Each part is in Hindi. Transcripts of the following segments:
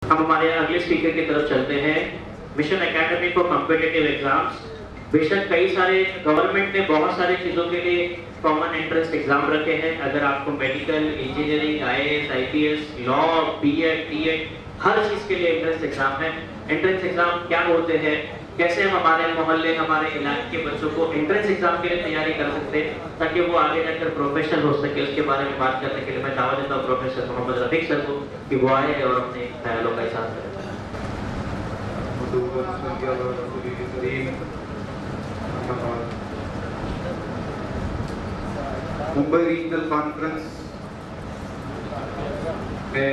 हम हमारे अगले स्पीकर की तरफ चलते हैं। Mission academy for competitive exams. बेशक कई सारे गवर्नमेंट ने बहुत सारी चीज़ों के लिए कॉमन एंट्रेंस एग्जाम रखे हैं। अगर आपको medical, engineering, IAS, IPS, law, BEd, TEd, हर चीज़ के लिए एंट्रेंस एग्जाम है। एंट्रेंस एग्जाम क्या होते हैं, कैसे हम हमारे मोहल्ले, हमारे इलाके के बच्चों को एंट्रेंस एग्जाम के लिए तैयारी कर सकते हैं ताकि वो आगे जाकर प्रोफेशनल हो सके, उसके बारे में बात करने के लिए मैं दावा देता हूँ प्रोफेसर मोहम्मद रफीक सर को कि वो आए और अपने ख्यालों का इज़हार करें। मुंबई रीजनल कॉन्फ्रेंस में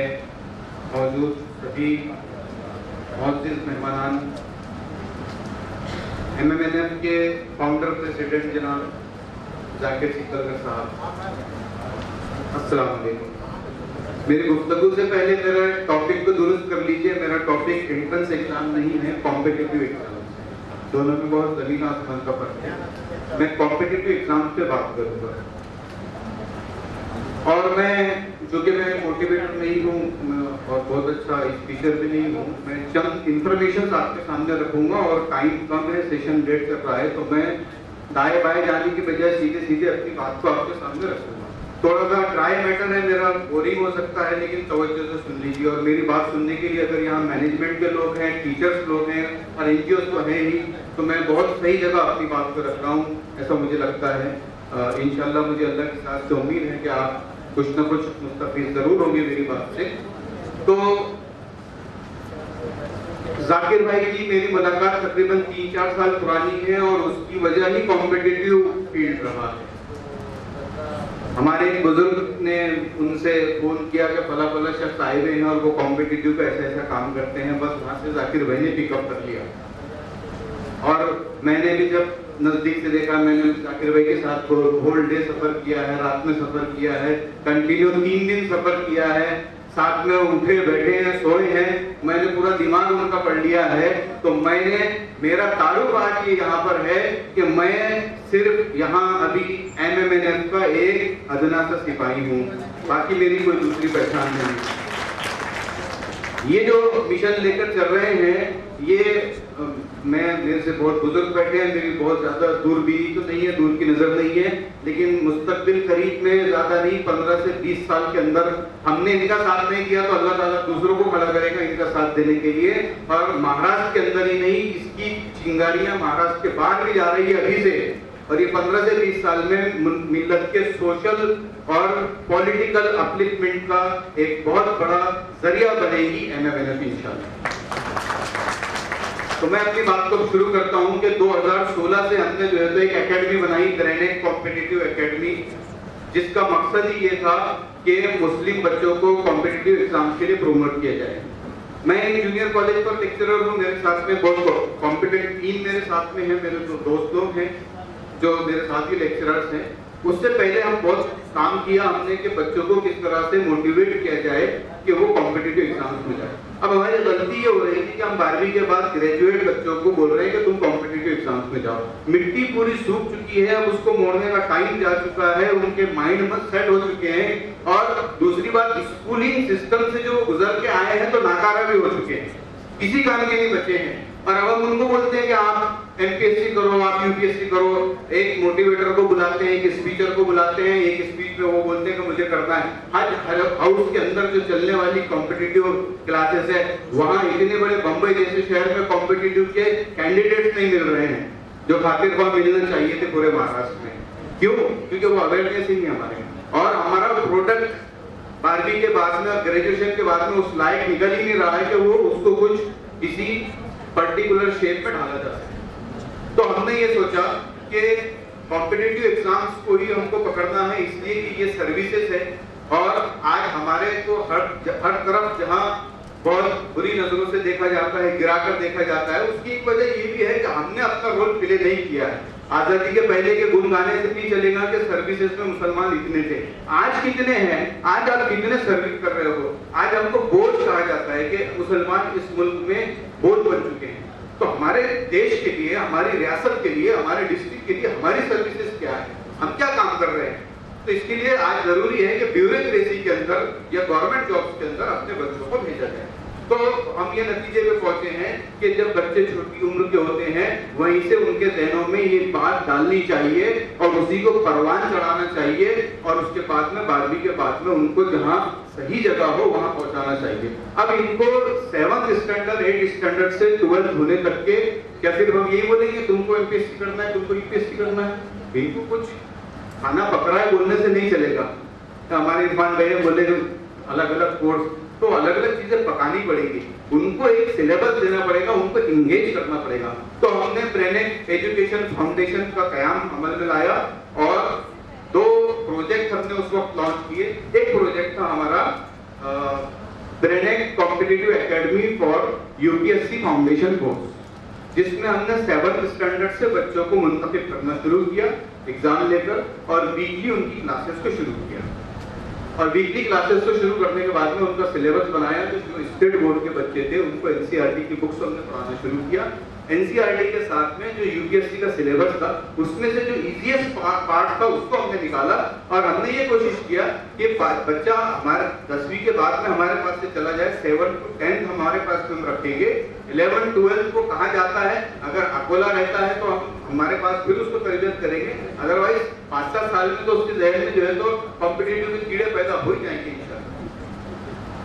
मौजूद सभी मोअज़्ज़िज़ मेहमान, MMNF के फाउंडर प्रेसिडेंट जनाब जाकिर सिकंदर साहब, अस्सलाम वालेकुम। मेरी गुफ्तगू से पहले मेरा टॉपिक को दुरुस्त कर लीजिए। मेरा टॉपिक एंट्रेंस एग्जाम नहीं है, कॉम्पिटिटिव एग्जाम। दोनों में बहुत ज़मीन आसमान का फर्क है। मैं कॉम्पिटिटिव एग्जाम पे बात करूँगा और चूँकि मैं मोटिवेटर नहीं हूँ और बहुत अच्छा स्पीकर भी नहीं हूँ, मैं चंद इंफॉर्मेशन आपके सामने रखूँगा और टाइम कम है, सेशन डेट कर रहा है, तो मैं दाएं बाएं जाने की बजाय सीधे सीधे अपनी बात को आपके सामने रखूँगा। थोड़ा सा ड्राई मैटर है, मेरा बोरिंग हो सकता है, लेकिन तवज्जो से सुन लीजिए। और मेरी बात सुनने के लिए अगर यहाँ मैनेजमेंट के लोग हैं, टीचर्स लोग हैं और NGOs तो हैं ही, तो मैं बहुत सही जगह अपनी बात को रख रहा हूँ, ऐसा मुझे लगता है। इंशाल्लाह मुझे अल्लाह के साथ से उम्मीद है कि आप कुछ ना कुछ मुस्तफीद जरूर होंगे मेरी बात से। तो जाकिर भाई की मेरी मुलाकात तकरीबन 3-4 साल पुरानी है और उसकी वजह ही कॉम्पिटिटिव फील्ड रहा है। हमारे एक बुजुर्ग ने उनसे फोन किया कि फला फला शख्स आए हुए हैं और वो कॉम्पिटिटिव का ऐसा ऐसा काम करते हैं, बस वहां से जाकिर भाई ने पिकअप कर लिया। और मैंने भी जब नजदीक से देखा, मैंने जाकिर भाई के साथ होल डे सफर किया है, रात में सफर किया है, कंटिन्यू 3 दिन सफर किया है, साथ में उठे बैठे हैं, सोए हैं, मैंने पूरा दिमाग उनका पढ़ लिया है। तो मेरा तारुफ आज ये यहाँ पर है कि मैं सिर्फ यहाँ अभी MMNF का एक अदना सा सिपाही हूँ, बाकी मेरी कोई दूसरी पहचान नहीं। ये जो मिशन लेकर चल रहे हैं, ये मेरे से बहुत बुजुर्ग बैठे हैं, मेरी बहुत ज्यादा दूरबीनी तो नहीं है, दूर की नजर नहीं है, लेकिन मुस्तकबिल करीब में ज्यादा नहीं 15 से 20 साल के अंदर हमने इनका साथ नहीं किया तो अल्लाह ताला दूसरों को खड़ा करेगा इनका साथ देने के लिए। और महाराष्ट्र के अंदर ही नहीं, इसकी चिंगारियां महाराष्ट्र के बाहर भी जा रही है अभी से, और ये 15 से 20 साल में मिल्लत के सोशल और पॉलिटिकल अपलिफ्टमेंट का एक बहुत बड़ा जरिया बनेगी MMNF इंशाल्लाह। तो मैं अपनी बात को शुरू करता हूं कि 2016 से हमने जो है तो एक एकेडमी बनाई, ग्रेनेड कॉम्पिटिटिव एकेडमी, जिसका मकसद ही ये था कि मुस्लिम बच्चों को कॉम्पिटिटिव एग्जाम के लिए प्रमोट किया जाए। मैं एक जूनियर कॉलेज पर लेक्चरर हूँ, मेरे साथ में बहुत कॉम्पिटेंट टीम मेरे साथ में है, मेरे जो दोस्त लोग हैं जो मेरे साथी लेक्चरर्स हैं। उससे पहले हम बहुत काम किया हमने कि बच्चों को किस तरह से मोटिवेट किया जाए कि वो कॉम्पिटिटिव एग्जाम्स में जाए। अब हमारी गलती ये हो रही थी कि हम 12वीं के बाद ग्रेजुएट बच्चों को बोल रहे हैं कि तुम कॉम्पिटिटिव एग्जाम्स में जाओ। मिट्टी पूरी सूख चुकी है, अब उसको मोड़ने का टाइम जा चुका है, उनके माइंड में सेट हो चुके हैं। और दूसरी बात, स्कूलिंग सिस्टम से जो गुजर के आए हैं तो नाकारा भी हो चुके हैं, किसी काम के नहीं बचे हैं। और अब हम उनको बोलते हैं कि आप MPSC करो, आप UPSC करो, एक मोटिवेटर को बुलाते हैं, एक स्पीकर को बुलाते हैं, एक स्पीच में वो बोलते हैं कि मुझे करना है। हर हाउस के अंदर जो चलने वाली कॉम्पिटिटिव क्लासेस है, वहाँ इतने बड़े बम्बई जैसे शहर में कॉम्पिटिटिव के कैंडिडेट्स नहीं मिल रहे हैं जो खातिर को मिलना चाहिए थे पूरे महाराष्ट्र में। क्यों? क्योंकि वो अवेयरनेस ही नहीं हमारे, और हमारा प्रोडक्ट 12वीं के बाद में, ग्रेजुएशन के बाद में उस लायक निकल ही नहीं रहा है कि वो उसको कुछ किसी पर्टिकुलर शेप में डाला जा सके। तो हमने ये सोचा कि कॉम्पिटिटिव एग्जाम्स को ही हमको पकड़ना है, इसलिए कि ये सर्विसेज है। और आज हमारे को हर तरफ जहां बहुत बुरी नजरों से देखा जाता है, गिराकर देखा जाता है, उसकी एक वजह ये भी है कि हमने अपना रोल प्ले नहीं किया है। आजादी के पहले के गुण गाने से नहीं चलेगा कि सर्विसेज में मुसलमान इतने थे, आज कितने हैं, आज आप कितने सर्विस कर रहे हो। आज हमको बोझ कहा जाता है कि मुसलमान इस मुल्क में बोझ बन चुके हैं। तो हमारे देश के लिए, हमारी रियासत के लिए, हमारे डिस्ट्रिक्ट के लिए हमारी सर्विसेज क्या है, हम क्या काम कर रहे हैं। तो इसके लिए आज जरूरी है कि ब्यूरोक्रेसी के अंदर या गवर्नमेंट जॉब्स के अंदर अपने बच्चों को भेजा जाए। तो हम ये नतीजे पे पहुंचे हैं कि जब बच्चे छोटी उम्र के होते हैं वहीं से उनके जहनों में ये बात डालनी चाहिए और उसी को परवान चढ़ाना चाहिए और उसके बाद में 12वीं के बाद में उनको जहां सही जगह हो वहां पहुंचाना चाहिए। अब इनको 7th स्टैंडर्ड 8th स्टैंडर्ड से 12th होने तक के क्या फिर हम यही बोलेंगे तुमको एमपीएससी करना है, तुमको यूपीएससी करना है? बिल्कुल कुछ खाना पकड़ा है बोलने से नहीं चलेगा। तो हमारे इरफान भाई ने बोले अलग अलग कोर्स, तो अलग अलग चीजें पकानी पड़ेगी, उनको एक सिलेबस देना पड़ेगा, उनको इंगेज करना पड़ेगा। तो हमने ब्रेनेक एजुकेशन फाउंडेशन का कयाम अमल में लाया और 2 प्रोजेक्ट हमने उस वक्त लॉन्च किए। एक प्रोजेक्ट था हमारा ब्रेनेक competitive academy for UPSC foundation course, जिसमें हमने 7th स्टैंडर्ड से बच्चों को मुंतखब करना शुरू किया एग्जाम लेकर और वीकली उनकी क्लासेस को शुरू किया। और वीकली क्लासेस को शुरू करने के बाद में उनका सिलेबस बनाया। जो स्टेट बोर्ड के बच्चे थे उनको एनसीईआरटी की बुक्स हमने पढ़ाना शुरू किया। एनसीईआरटी के साथ में जो यूपीएससी का सिलेबस था उसमें से जो इजीएस्ट पार्ट था उसको हमने निकाला और हमने ये कोशिश किया कि बच्चा हमारे 10वीं के बाद में हमारे पास से चला जाए, 7th to 10th हमारे पास में हम रखेंगे, 11th 12th को कहाँ जाता है, अगर अकोला रहता है तो हम हमारे पास फिर उसको तरबियत करेंगे, अदरवाइज 5-7 साल में तो उसके जहन में जो है तो कॉम्पिटिटिव के कीड़े पैदा हो ही जाएंगे इंशाल्लाह।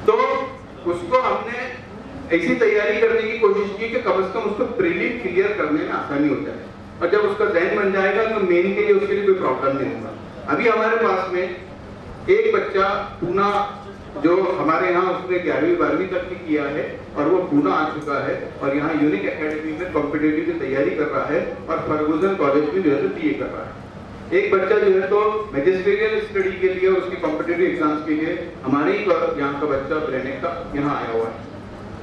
तो उसको हमने ऐसी तैयारी करने की कोशिश की कि कम से कम उसको प्रीलिम क्लियर करने में आसानी हो जाए और जब उसका जहन बन जाएगा तो मेन के लिए उसके लिए कोई प्रॉब्लम नहीं होगा। अभी हमारे पास में एक बच्चा पूना जो हमारे यहाँ उसने 11वीं 12वीं तक की किया है और वो पूना आ चुका है और यहाँ यूनिक एकेडमी में कॉम्पिटिटिव की तैयारी कर रहा है और फर्गुसन कॉलेज में जो है तो बीए कर रहा है। एक बच्चा जो है तो मैजिस्ट्रियल स्टडी के लिए और उसकी कॉम्पिटिटिव एग्जाम्स के लिए हमारे ही यहाँ का बच्चा ब्रेनेक का यहाँ आया हुआ है।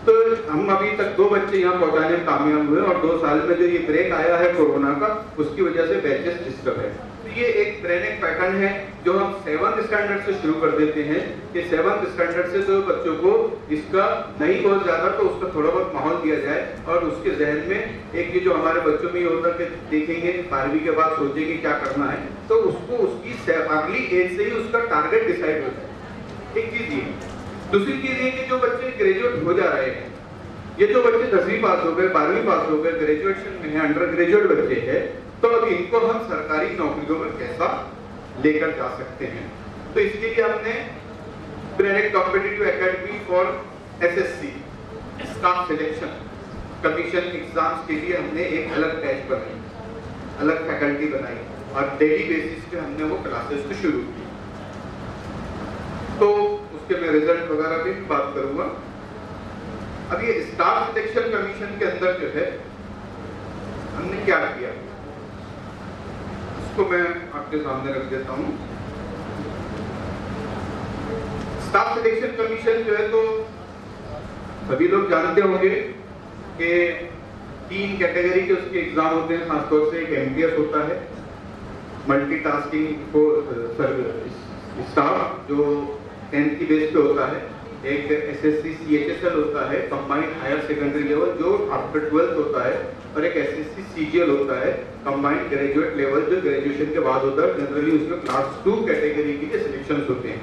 तो हम अभी तक 2 बच्चे यहाँ पहुंचाने में कामयाब हुए और 2 साल में जो ये ब्रेक आया है कोरोना का उसकी वजह से बैचेस डिस्टर्ब है। तो ये एक ब्रेनेक पैटर्न है जो हम 7th स्टैंडर्ड से शुरू कर देते हैं कि 7th स्टैंडर्ड से तो बच्चों को इसका नहीं बहुत ज्यादा तो उसका थोड़ा बहुत माहौल दिया जाए और उसके जहन में एक ये जो हमारे बच्चों में ये होता है कि देखेंगे 12वीं के बाद सोचेंगे क्या करना है तो उसको उसकी अगली एज से ही उसका टारगेट डिसाइड हो जाए। एक चीज ये, दूसरी चीज ये कि जो बच्चे ग्रेजुएट हो जा रहे हैं, ये जो बच्चे 10वीं पास हो गए 12वीं पास हो गए ग्रेजुएशन में है, अंडर ग्रेजुएट बच्चे हैं, तो अब इनको हम सरकारी नौकरियों में कैसा लेकर जा सकते हैं। तो इसके लिए हमने ब्रेनेक competitive academy for SSC staff selection commission exams के लिए हमने एक अलग बैच बनाई, अलग फैकल्टी बनाई और डेली बेसिस पे हमने वो क्लासेस को शुरू की। तो उसके मैं रिजल्ट वगैरह भी बात करूंगा। अब ये स्टाफ सिलेक्शन कमीशन के अंदर जो है हमने क्या किया उसको मैं आपके सामने रख देता हूं। स्टाफ सिलेक्शन कमीशन जो है तो सभी लोग जानते होंगे कि 3 कैटेगरी के उसके एग्जाम होते हैं, खासतौर से एक एमटीएस होता है, मल्टीटास्किंग स्टाफ जो 10th की बेस पे होता है, एक एसएससी सीएचएसएल होता है कंबाइंड हायर सेकेंडरी लेवल जो आफ्टर 12th होता है और एक एसएससी सीजीएल होता है कंबाइंड ग्रेजुएट लेवल जो ग्रेजुएशन के बाद होता है। जनरली उसमें क्लास 2 कैटेगरी के सिलेक्शंस होते हैं।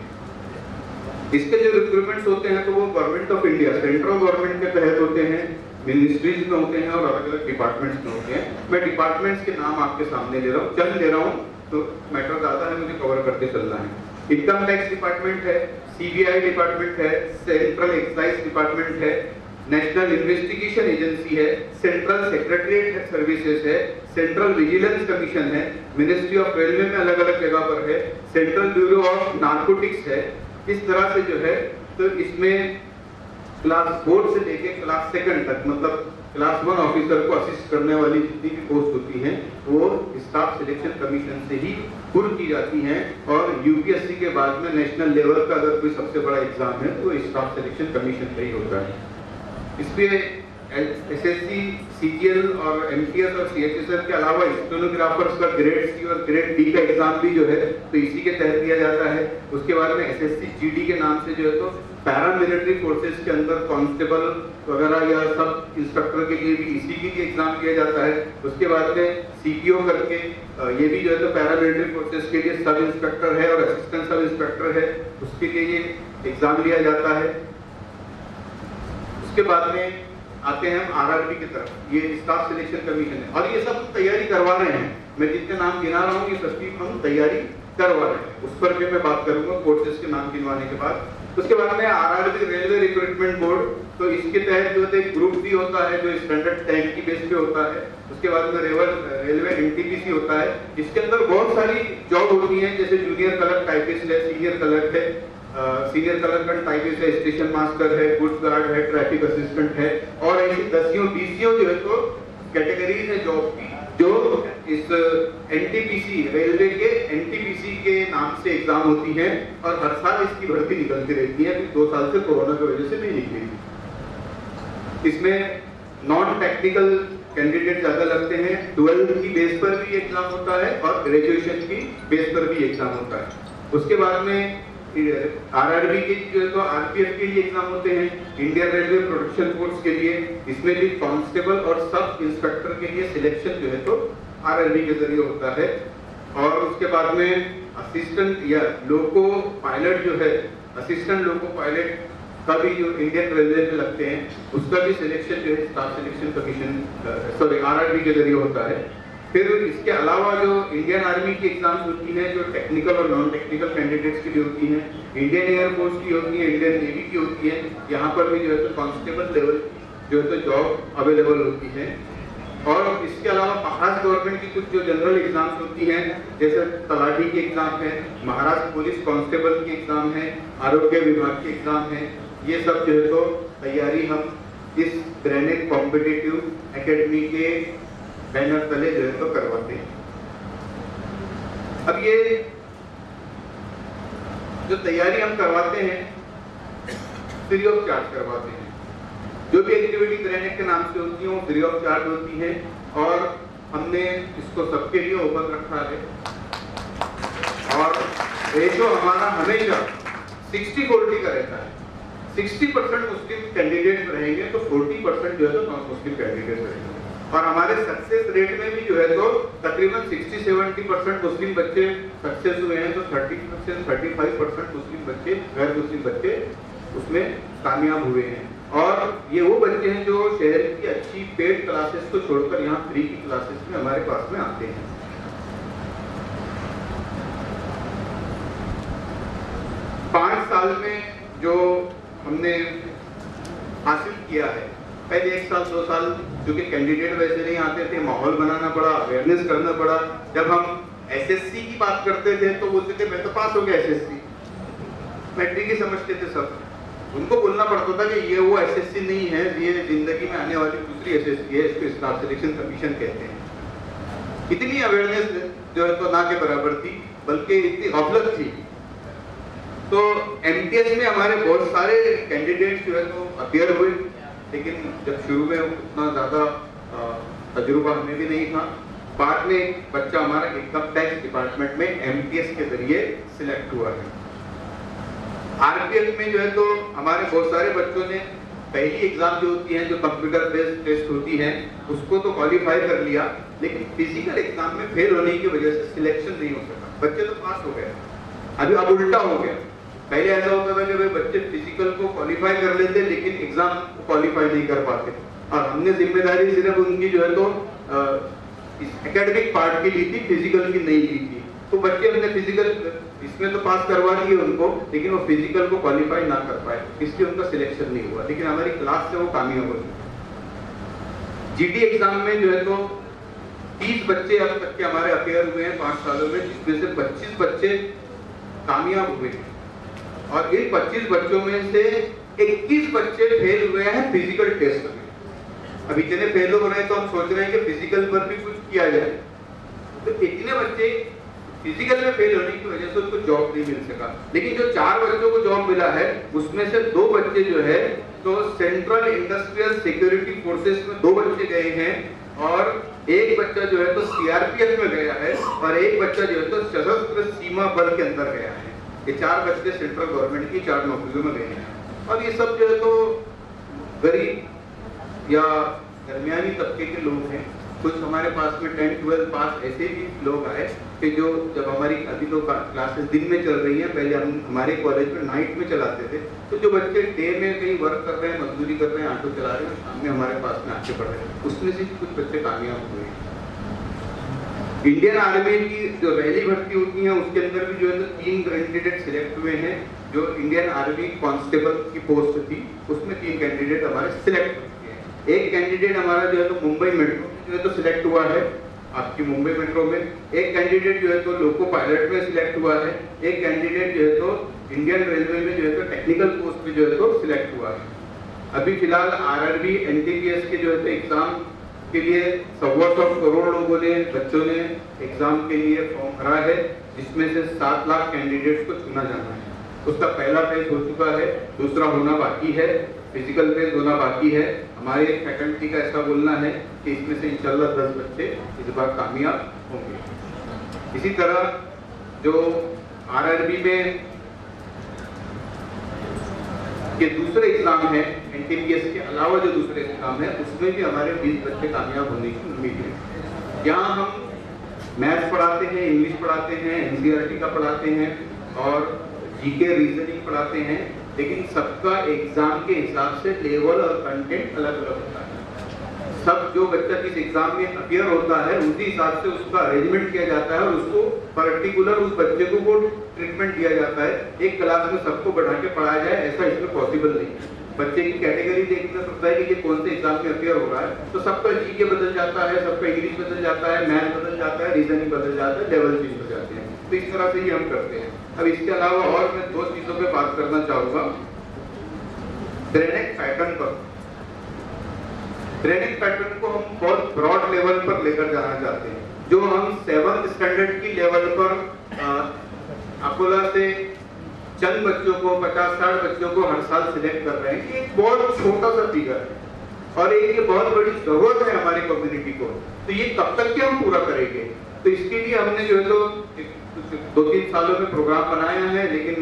इसके जो रिक्रूटमेंट्स होते हैं तो वो government of India central government के तहत होते हैं, मिनिस्ट्रीज में होते हैं और अलग अलग डिपार्टमेंट्स में होते हैं। मैं डिपार्टमेंट्स के नाम आपके सामने ले रहा हूँ, चंद ले रहा हूँ तो मैटर ज्यादा है, मुझे कवर करते चलना है। इनकम टैक्स डिपार्टमेंट है, सीबीआई डिपार्टमेंट है, सेंट्रल एक्साइज डिपार्टमेंट है, नेशनल इन्वेस्टिगेशन एजेंसी है, सेंट्रल सेक्रेटरीट सर्विसेज है, सेंट्रल विजिलेंस कमीशन है, मिनिस्ट्री ऑफ रेलवे में अलग अलग जगह पर है, सेंट्रल ब्यूरो ऑफ नार्कोटिक्स है। इस तरह से जो है तो इसमें क्लास 4 से लेके क्लास 2 तक मतलब क्लास 1 ऑफिसर को असिस्ट करने वाली जितनी भी पोस्ट होती हैं वो स्टाफ सिलेक्शन कमीशन से ही पूरी की जाती हैं और यूपीएससी के बाद में नेशनल लेवल का अगर कोई सबसे बड़ा एग्जाम है तो स्टाफ सिलेक्शन कमीशन से ही होता है। इसमें एसएससी सीजीएल और एमटीएस और सीएचएसएल के अलावा स्टेनोग्राफर्स का ग्रेड सी और ग्रेड डी का एग्जाम भी जो है तो इसी के तहत दिया जाता है। उसके बाद में एसएससी जीडी के नाम से जो है तो पैरामिलिट्री फोर्सेस के अंदर कांस्टेबल वगैरह या सब इंस्ट्रक्टर के लिए भी इसी के लिए एग्जाम दिया जाता है। उसके बाद में सीपीओ करके ये भी जो है तो पैरामिलिट्री फोर्सेस के लिए सब इंस्पेक्टर है और असिस्टेंट सब इंस्पेक्टर है, उसके लिए ये एग्जाम लिया जाता है। उसके बाद में आते हैं हम आरआरबी की तरफ। ये स्टाफ सिलेक्शन कमीशन है और ये सब तैयारी करवा रहे हैं। मैं जितने नाम गिना रहा हूँ ये सबकी हम तैयारी करवा रहे हैं, उस पर भी मैं बात करूंगा कोर्सेज के नाम गिनवाने के बाद। उसके बाद में आरआरबी रेलवे रिक्रूटमेंट बोर्ड, तो इसके तहत जो है ग्रुप बी होता है जो स्टैंडर्ड 10 की बेस पे होता है। उसके बाद में रेलवे एनटीपीसी होता है, इसके अंदर बहुत सारी जॉब होती हैं, जैसे जूनियर कलर टाइपिस्ट है, सीनियर कलर है, सीनियर कलर टाइपिस्ट है, स्टेशन मास्टर है, गुड्स गार्ड है, ट्रैफिक असिस्टेंट है, और ऐसी 10-20 जो है तो कैटेगरीज है जॉब की, जो इस एनटीपीसी रेलवे के एनटीपीसी के नाम से एग्जाम होती है और हर साल इसकी भर्ती निकलती रहती है। 2 साल से कोरोना की वजह से नहीं निकली। इसमें नॉन टेक्निकल कैंडिडेट ज्यादा लगते हैं, 12th की बेस पर भी एग्जाम होता है और ग्रेजुएशन की बेस पर भी एग्जाम होता है। उसके बाद में आरआरबी के जो है तो आरपीएफ के लिए एग्जाम होते हैं, इंडियन रेलवे प्रोटेक्शन फोर्स के लिए, इसमें भी कांस्टेबल और सब इंस्पेक्टर के लिए सिलेक्शन जो है तो आरआरबी के जरिए होता है। और उसके बाद में असिस्टेंट या लोको पायलट जो है, असिस्टेंट लोको पायलट का भी जो इंडियन रेलवे में लगते हैं, उसका भी सिलेक्शन जो है स्टाफ सिलेक्शन कमीशन आरआरबी के जरिए होता है। फिर इसके अलावा जो इंडियन आर्मी की एग्जाम्स होती हैं जो टेक्निकल और नॉन टेक्निकल कैंडिडेट्स के लिए होती हैं, इंडियन एयरफोर्स की होती है, इंडियन नेवी की होती है, यहाँ पर भी जो है तो कांस्टेबल लेवल जो है तो जॉब अवेलेबल होती है। और इसके अलावा महाराष्ट्र गवर्नमेंट की कुछ जो जनरल एग्जाम्स होती हैं, जैसे तलाठी की एग्जाम है, महाराष्ट्र पुलिस कांस्टेबल की एग्जाम है, आरोग्य विभाग की एग्जाम है, ये सब जो है तो तैयारी हम इस ग्रेनेड कॉम्पिटिटिव एकेडमी के बैनर तले जो है तो करवाते हैं। अब ये जो तैयारी हम करवाते हैं फ्री ऑफ चार्ज करवाते हैं। जो भी एक्टिविटी ग्रेनेड के नाम से होती है वो फ्री ऑफ चार्ज होती है और हमने इसको सबके लिए ओपन रखा है। और रेशो हमारा हमेशा 60-40 का रहता है। 60% मुस्लिम कैंडिडेट रहेंगे तो 40% जो है तो नॉन मुस्लिम कैंडिडेट रहेंगे। और हमारे सक्सेस रेट में भी जो है तो तकरीबन 60-70% मुस्लिम बच्चे सक्सेस हुए हैं, तो 30-35% मुस्लिम बच्चे, गैर मुस्लिम बच्चे उसमें कामयाब हुए हैं। और ये वो बच्चे हैं जो शहर की अच्छी पेड क्लासेस को छोड़कर यहाँ फ्री की क्लासेस में हमारे पास में आते हैं। पाँच साल में जो हमने हासिल किया है, पहले 1 साल 2 साल क्योंकि कैंडिडेट वैसे नहीं आते थे, माहौल बनाना पड़ा, अवेयरनेस करना पड़ा। जब हम एसएससी की बात करते थे तो बोलते थे मैं तो पास हो गया एसएससी, मैट्रिक ही समझते थे सब। उनको बोलना पड़ता था कि ये वो एसएससी नहीं है, ये जिंदगी में आने वाली दूसरी एसएससी है, इसको स्टाफ सिलेक्शन कमीशन कहते हैं। इतनी अवेयरनेस जो है तो ना के बराबर थी, बल्कि इतनी गफलत थी। तो एमटीएस में हमारे बहुत सारे कैंडिडेट्स जो है तो अपीयर हुए, लेकिन जब शुरू में उतना ज्यादा तजुर्बा हमें भी नहीं था। बाद में एक बच्चा हमारा इनकम टैक्स डिपार्टमेंट में एमटीएस के जरिए सिलेक्ट हुआ है। आरपीएफ में जो है तो हमारे बहुत सारे बच्चों ने पहली एग्जाम जो होती है जो कंप्यूटर बेस्ड टेस्ट होती है उसको तो क्वालिफाई कर लिया, लेकिन फिजिकल एग्जाम में फेल होने की वजह से सिलेक्शन नहीं हो सका। बच्चे तो पास हो गए, अभी अब उल्टा हो गया। पहले ऐसा होता था कि भाई बच्चे फिजिकल को क्वालिफाई कर लेते लेकिन एग्जाम को क्वालिफाई नहीं कर पाते, और हमने जिम्मेदारी सिर्फ उनकी जो है तो एकेडमिक पार्ट की ली थी, फिजिकल की नहीं ली थी। तो बच्चे हमने फिजिकल इसमें तो पास करवा दिए उनको, लेकिन वो फिजिकल को क्वालिफाई ना कर पाए, इसलिए उनका सिलेक्शन नहीं हुआ। लेकिन हमारी क्लास से वो कामयाब हो गए। जीडी एग्जाम में जो है तो 30 बच्चे अब तक के हमारे अपेयर हुए हैं 5 सालों में, जिसमें से 25 बच्चे कामयाब हुए हैं और इन 25 बच्चों में से 21 बच्चे फेल हुए हैं फिजिकल टेस्ट में। अब इतने फेल हो रहे हैं तो हम सोच रहे हैं कि फिजिकल पर भी कुछ किया जाए। तो इतने बच्चे फिजिकल में फेल होने की वजह से उनको जॉब नहीं मिल सका, लेकिन जो 4 बच्चों को जॉब मिला है उसमें से 2 बच्चे जो है तो सेंट्रल इंडस्ट्रियल सिक्योरिटी फोर्सेस में 2 बच्चे गए हैं, और एक बच्चा जो है तो सीआरपीएफ में गया है, और एक बच्चा जो है तो सशस्त्र सीमा बल के अंदर गया है। ये 4 बच्चे सेंट्रल गवर्नमेंट की 4 नौकरियों में गए हैं। और ये सब जो है तो गरीब या दरमियानी तबके के लोग हैं, कुछ हमारे पास में 10-12 पास ऐसे भी लोग आए कि जो जब हमारी अभी तो क्लासेस दिन में चल रही हैं, पहले हम हमारे कॉलेज में नाइट में चलाते थे, तो जो बच्चे डे में कहीं वर्क कर रहे हैं, मजदूरी कर रहे हैं, ऑटो चला रहे हैं, शाम में हमारे पास में आके पढ़ रहे हैं, उसमें से कुछ बच्चे कामयाब हुए। इंडियन आर्मी की जो रैली भर्ती होती है उसके अंदर भी जो है तो 3 कैंडिडेट सिलेक्ट हुए हैं। जो इंडियन आर्मी कांस्टेबल की पोस्ट थी उसमें 3 कैंडिडेट हमारे सिलेक्ट हुए हैं। एक कैंडिडेट हमारा जो है तो मुंबई मेट्रो जो है तो सिलेक्ट हुआ है, आपकी मुंबई मेट्रो में। एक कैंडिडेट जो है तो लोको पायलट में सिलेक्ट हुआ है। एक कैंडिडेट जो है तो इंडियन रेलवे में जो है तो टेक्निकल पोस्ट पे जो है तो सिलेक्ट हुआ है। अभी फिलहाल आरआरबी एनटीपीएस के जो है तो एग्जाम के लिए 125 करोड़ लोगों ने, बच्चों ने एग्जाम के लिए फॉर्म भरा है, जिसमें से 7 लाख कैंडिडेट्स को चुना जाना है। उसका पहला फेज हो चुका है, दूसरा होना बाकी है, फिजिकल फेज होना बाकी है। हमारे फैकल्टी का ऐसा बोलना है कि इसमें से इंशाल्लाह 10 बच्चे इस बार कामयाब होंगे। इसी तरह जो आरआरबी में के दूसरे एग्जाम है, एनटीपीएस के अलावा जो दूसरे एग्जाम है, उसमें भी हमारे 20 बच्चे कामयाब होने की उम्मीद है। यहाँ हम मैथ्स पढ़ाते हैं, इंग्लिश पढ़ाते हैं, एनसीईआरटी का पढ़ाते हैं और जीके रीजनिंग पढ़ाते हैं, लेकिन सबका एग्जाम के हिसाब से लेवल और कंटेंट अलग अलग होता है। सब जो बच्चा जिस एग्जाम में अपीयर होता है उसी हिसाब से उसका अरेंजमेंट किया जाता है और उसको पर्टिकुलर उस बच्चे को वो ट्रीटमेंट दिया जाता है। एक क्लास में सबको बढ़ा के पढ़ाया जाए ऐसा इसमें पॉसिबल नहीं है। बच्चे की कैटेगरी देखना पड़ता है कि ये कौन से एग्जाम में अपीयर हो रहा है, तो सबका जीके बदल जाता है, सबका इंग्लिश बदल जाता है, मैथ बदल जाता है, रीजनिंग बदल जाता है, लेवल चेंज हो जाते हैं। तो इस तरह से ही हम करते हैं। अब इसके अलावा और मैं 2 चीजों पे बात करना चाहूंगा। ट्रेनिंग पैटर्न पर, ट्रेनिंग पैटर्न को हम बहुत ब्रॉड लेवल पर लेकर जाना चाहते हैं। जो हम 7th स्टैंडर्ड की लेवल पर अकोला से चंद बच्चों को, 50-60 बच्चों को हर साल सिलेक्ट कर रहे हैं, ये एक बहुत छोटा सा फिगर है और ये बहुत बड़ी जरूरत है हमारी कम्युनिटी को। तो ये कब तक के हम पूरा करेंगे? तो इसके लिए हमने जो है तो 2-3 सालों में प्रोग्राम बनाया है, लेकिन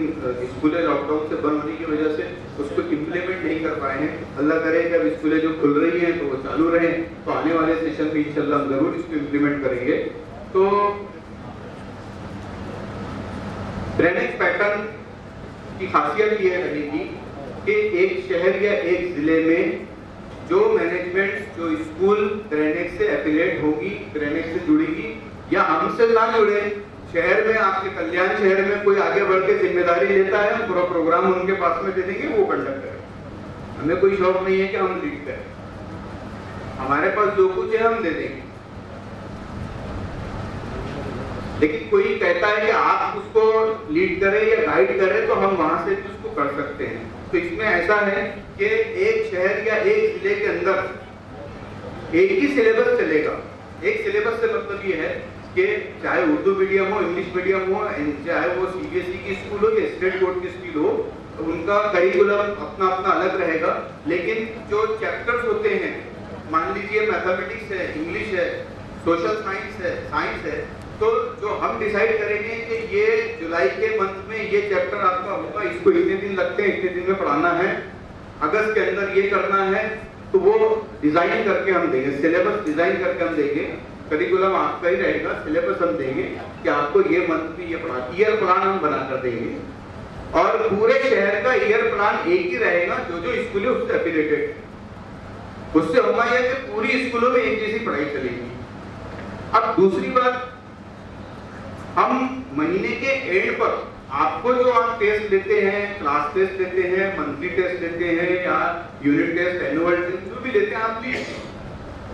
स्कूलें लॉकडाउन से बंद होने की वजह से उसको इम्प्लीमेंट नहीं कर पाए हैं। अल्लाह करे कि अब स्कूलें जो खुल रही हैं तो वो चालू रहे, तो आने वाले सेशन में इंशाल्लाह हम जरूर इसको इम्प्लीमेंट करेंगे। तो ट्रेनिंग पैटर्न की खासियत ये रहेगी कि एक शहर या एक जिले में जो मैनेजमेंट, जो स्कूल ट्रेनिंग से एफिलिएट होगी, ट्रेनिंग से जुड़ेगी या हमसे ना जुड़े, शहर में आपके कल्याण शहर में कोई आगे बढ़ के जिम्मेदारी लेता है, हम पूरा प्रोग्राम उनके पास में दे देंगे, वो कंडक्ट करें। हमें कोई शौक नहीं है कि हम लीड करें, हमारे पास जो कुछ है हम दे देंगे। लेकिन कोई कहता है कि आप उसको लीड करें या गाइड करें तो हम वहां से उसको कर सकते हैं। तो इसमें ऐसा है कि एक शहर या एक जिले के अंदर एक ही सिलेबस चलेगा। एक सिलेबस से मतलब ये है कि चाहे उर्दू मीडियम हो, इंग्लिश मीडियम हो, चाहे वो सीबीएसई की स्कूल हो या स्टेट बोर्ड की स्कूल हो, उनका करिकुलम अपना अपना अलग रहेगा। लेकिन जो चैप्टर्स होते हैं, मान लीजिए मैथमेटिक्स है, इंग्लिश है, सोशल साइंस है, साइंस है, तो जो हम डिसाइड करेंगे कि ये जुलाई के मंथ में ये चैप्टर आपका होगा, इसको इतने दिन लगते हैं, इतने दिन में पढ़ाना है, अगस्त के अंदर ये करना है, तो वो डिजाइन करके हम देंगे, सिलेबस डिजाइन करके हम देंगे। करिकुलम आपका ही रहेगा, सिलेबस हम देंगे कि आपको ये मंथ में ये पढ़ा, ईयर प्लान हम बना कर देंगे और पूरे शहर का ईयर प्लान एक ही रहेगा, जो जो स्कूल है उससे एफिलिएटेड। उससे होगा यह कि पूरी स्कूलों में एक जैसी पढ़ाई चलेगी। अब दूसरी बात, हम महीने के एंड पर आपको जो आप टेस्ट लेते हैं, क्लास टेस्ट लेते हैं, मंथली टेस्ट लेते हैं या यूनिट टेस्ट, एनुअल टेस्ट जो भी लेते हैं, आप लीजिए,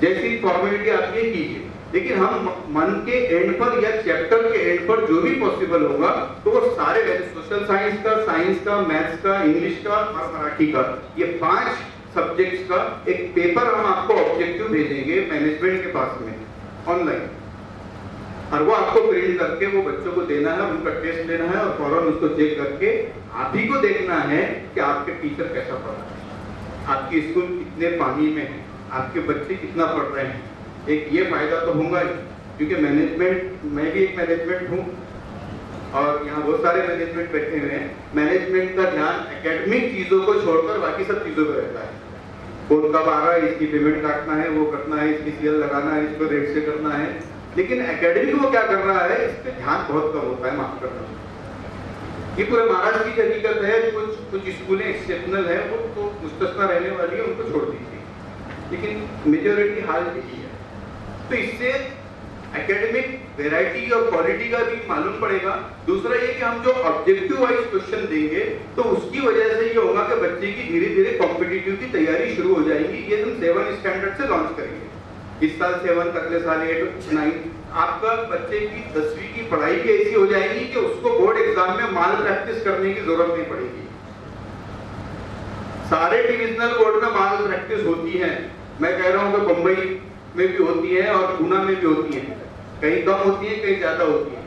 जैसी फॉर्मेलिटी आप ये कीजिए। लेकिन हम मंथ के एंड पर या चैप्टर के एंड पर जो भी पॉसिबल होगा तो वो सारे सोशल साइंस का, साइंस का, मैथ्स का, इंग्लिश का और मराठी का, ये 5 सब्जेक्ट्स का एक पेपर हम आपको ऑब्जेक्टिव भेजेंगे मैनेजमेंट के पास में ऑनलाइन, और वो आपको प्रिंट करके वो बच्चों को देना है, उनका टेस्ट लेना है और फौरन उसको चेक करके आप ही को देखना है कि आपके टीचर कैसा पढ़ रहे हैं, आपकी स्कूल कितने पानी में है, आपके बच्चे कितना पढ़ रहे हैं। एक ये फायदा तो होगा क्योंकि मैनेजमेंट, मैं भी एक मैनेजमेंट हूँ और यहाँ बहुत सारे मैनेजमेंट बैठे हुए हैं। मैनेजमेंट का ध्यान एकेडमिक चीजों को छोड़कर बाकी सब चीजों पर रहता है। फोन कब आ रहा है, इसकी पेमेंट काटना है, वो करना है, इसकी सीएल लगाना है, इसको रेट से करना है। लेकिन एकेडमी वो क्या कर रहा है, इस पे ध्यान बहुत कम होता है, माफ करना। ये पूरे महाराष्ट्र की हकीकत है। कुछ स्कूलें एक्सेप्शनल है, वो तो मुस्तस्ना रहने वाली है, उनको छोड़ दीजिए, लेकिन मेजोरिटी हाल यही है। तो इससे एकेडमिक वैरायटी और क्वालिटी का भी मालूम पड़ेगा। दूसरा ये कि हम जो ऑब्जेक्टिव वाइज क्वेश्चन देंगे तो उसकी वजह से ये होगा कि बच्चे की धीरे धीरे कॉम्पिटिटिव की तैयारी शुरू हो जाएगी। ये हम 7 स्टैंडर्ड से लॉन्च करेंगे, इस साल 7, अगले साल 8, 9। आपका बच्चे की 10वीं की पढ़ाई भी ऐसी हो जाएगी कि उसको बोर्ड एग्जाम में माल प्रैक्टिस करने की जरूरत नहीं पड़ेगी। सारे डिविजनल बोर्ड में माल प्रैक्टिस होती है। मैं कह रहा हूँ कि मुंबई में भी होती है और पूना में भी होती है, कहीं कम होती है, कहीं ज्यादा होती है।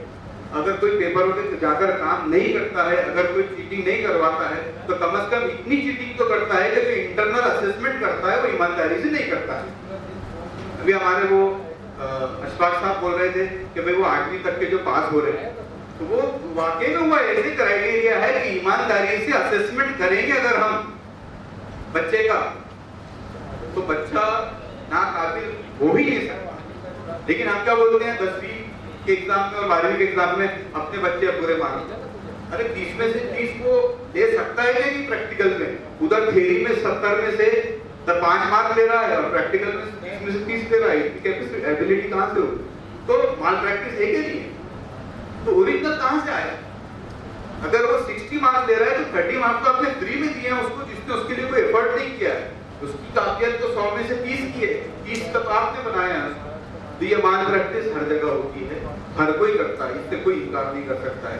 अगर कोई पेपर में जाकर काम नहीं करता है, अगर कोई चीटिंग नहीं करवाता है, तो कम से कम इतनी चीटिंग तो करता है कि जो इंटरनल असेसमेंट करता है वो ईमानदारी से नहीं करता है। अभी हमारे वो अशफाक साहब बोल रहे थे कि भाई वो 8वीं तक के जो पास हो रहे हैं, तो वो वाकई में वो ऐसे क्राइटेरिया है कि ईमानदारी से असेसमेंट करेंगे अगर हम बच्चे का, तो बच्चा नाकाबिल हो ही नहीं सकता। लेकिन हम क्या बोलते हैं, 10वीं के एग्जाम में और 12वीं के एग्जाम में अपने बच्चे पूरे मार्क्स, अरे 30 में से 30 को दे सकता है कि प्रैक्टिकल में? उधर थ्योरी में 70 में से 5 मार्क ले रहा है और प्रैक्टिकल में 30 में से 30 ले रहा है। कैपेसिटी एबिलिटी कहां से हो? तो माल प्रैक्टिस है कि नहीं है? तो ओरिजिनल कहां से आया? अगर वो 60 मार्क्स ले रहा है तो 30 मार्क्स तो आपने फ्री में दिए हैं उसको, जिसने उसके लिए कोई एफर्ट नहीं किया है। उसकी काबिलियत तो 100 में से 30 की है, 30 तक आपने बनाया है। तो ये माल प्रैक्टिस हर जगह होती है, हर कोई करता है, इससे कोई इनकार नहीं कर सकता है।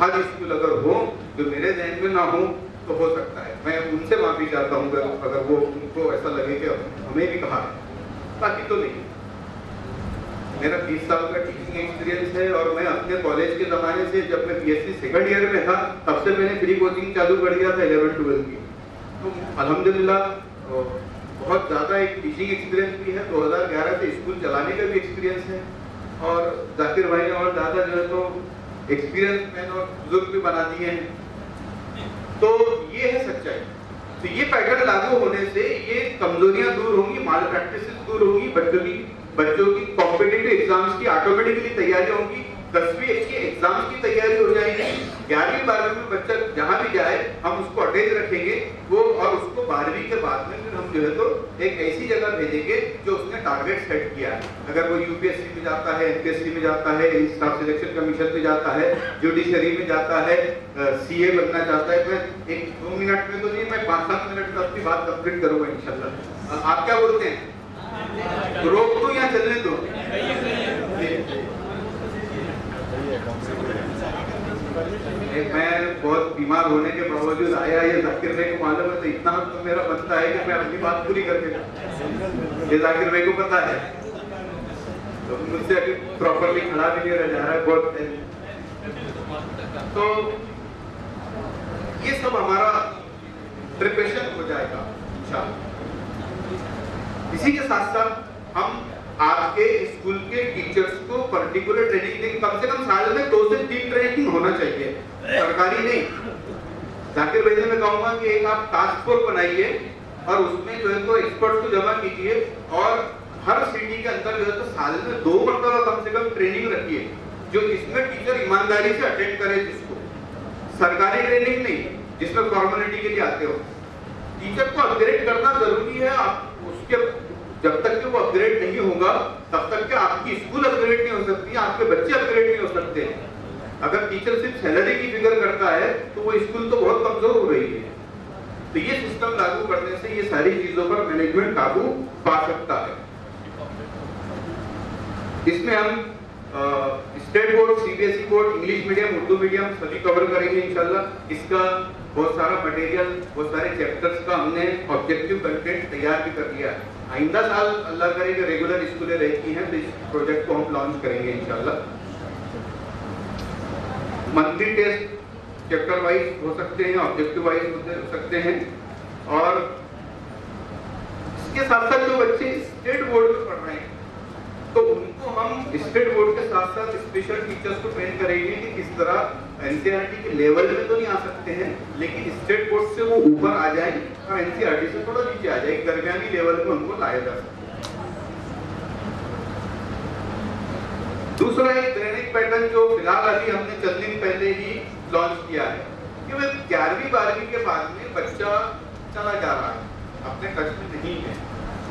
हर स्कूल अगर हो जो मेरे ध्यान में ना हो तो हो सकता है, मैं उनसे माफी चाहता हूँ अगर वो उनको ऐसा लगे कि हमें भी कहा है, बाकी तो नहीं। मेरा 20 साल का टीचिंग एक्सपीरियंस है और मैं अपने कॉलेज के जमाने से, जब मैं बीएससी सेकंड ईयर में था, तब से मैंने फ्री कोचिंग चालू कर दिया था 11-12 की। तो अल्हम्दुलिल्लाह बहुत ज़्यादा एक टीचिंग एक्सपीरियंस भी है, 2011 से स्कूल चलाने का भी एक्सपीरियंस है। और जाकिर भाई ने और ज़्यादा जो है तो एक्सपीरियंस मैन और बुजुर्ग भी बना दिए हैं। तो ये है सच्चाई। तो ये पैटर्न लागू होने से ये कमजोरियां दूर होंगी, माल प्रैक्टिस दूर होगी, बच्चों की कॉम्पिटिटिव एग्जाम्स की ऑटोमेटिकली तैयारी होगी, 10वीं के एग्जाम्स की तैयारी हो जाएगी। 11वीं 12वीं में बच्चा जहां भी जाए हम उसको अटैच रखेंगे वो, और उसको 12वीं के बाद में फिर हम जो है तो एक ऐसी जगह भेजेंगे जो उसने टारगेट सेट किया है। अगर वो यूपीएससी में जाता है, एमपीएससी में जाता है, स्टाफ सिलेक्शन कमीशन में जाता है, जुडिशरी में जाता है, सीए बनना चाहता है, मैं 1-2 मिनट में तो नहीं, मैं 5-7 मिनट में अपनी बात कंप्लीट करूंगा इंशाल्लाह। आप क्या बोलते हैं? रोक दो या चलने दो? मैं बहुत बीमार होने के बावजूद आया, ये जाकिर भाई को मालूम है, तो इतना तो मेरा बनता है कि मैं अपनी बात पूरी करके, ये जाकिर भाई को पता है, तो मुझसे अभी प्रॉपरली खड़ा भी नहीं रह जा रहा है बहुत। तो ये सब हमारा प्रिपरेशन हो जाएगा इंशाल्लाह। इसी के साथ साथ हम आपके स्कूल के टीचर्स को पर्टिकुलर ट्रेनिंग देंगे, कम से कम साल में 2 से 3 ट्रेनिंग होना चाहिए, सरकारी नहीं। जाकिर भाई से मैं कहूंगा कि एक आप टास्क फोर्स बनाइए और उसमें जो है तो एक्सपर्ट्स को जमा कीजिए और हर सिटी के अंदर जो है तो साल में 2 मरतबा कम से कम ट्रेनिंग रखिए, जो इसमें टीचर ईमानदारी से अटेंड करे, जिसको सरकारी ट्रेनिंग नहीं जिसमें फॉर्मेलिटी के लिए आते हो। टीचर को अपग्रेड करना जरूरी है, आप उसके जब तक कि वो अपग्रेड नहीं होगा तब तक कि आपकी स्कूल अपग्रेड नहीं हो सकती, आपके बच्चे अपग्रेड नहीं हो सकते। अगर टीचर सिर्फ सैलरी की फिक्र करता है तो वो स्कूल तो बहुत कमजोर हो रही है। तो ये सिस्टम लागू करने से ये सारी चीजों पर मैनेजमेंट काबू पा सकता है। इसमें हम state board, CBSE board, English medium, Urdu medium सभी कवर करेंगे इंशाल्लाह। इसका बहुत सारा मटेरियल, बहुत सारे चैप्टर्स का हमने ऑब्जेक्टिव कंटेंट तैयार भी कर लिया है। आइंदा साल अल्लाह करे कि रेगुलर स्कूलें रहती हैं तो इस प्रोजेक्ट को हम लॉन्च करेंगे इंशाल्लाह। मंथली टेस्ट चैप्टर वाइज हो सकते हैं, ऑब्जेक्टिव वाइज हो सकते हैं। और इसके साथ साथ जो बच्चे स्टेट बोर्ड में पढ़ रहे हैं तो उनको हम स्टेट बोर्ड के साथ साथ स्पेशल टीचर्स को ट्रेन करेंगे कि किस तरह एनसीईआरटी के लेवल में तो नहीं आ सकते हैं लेकिन स्टेट बोर्ड से वो ऊपर आ जाए और एनसीईआरटी से थोड़ा नीचे आ जाए, दरमियानी लेवल में उनको लाया जा सके। दूसरा एक ट्रेनिंग पैटर्न जो फिलहाल अभी हमने चंद दिन पहले ही लॉन्च किया है कि वह 11वीं 12वीं के बाद में बच्चा चला जा रहा है, अपने टच में नहीं है,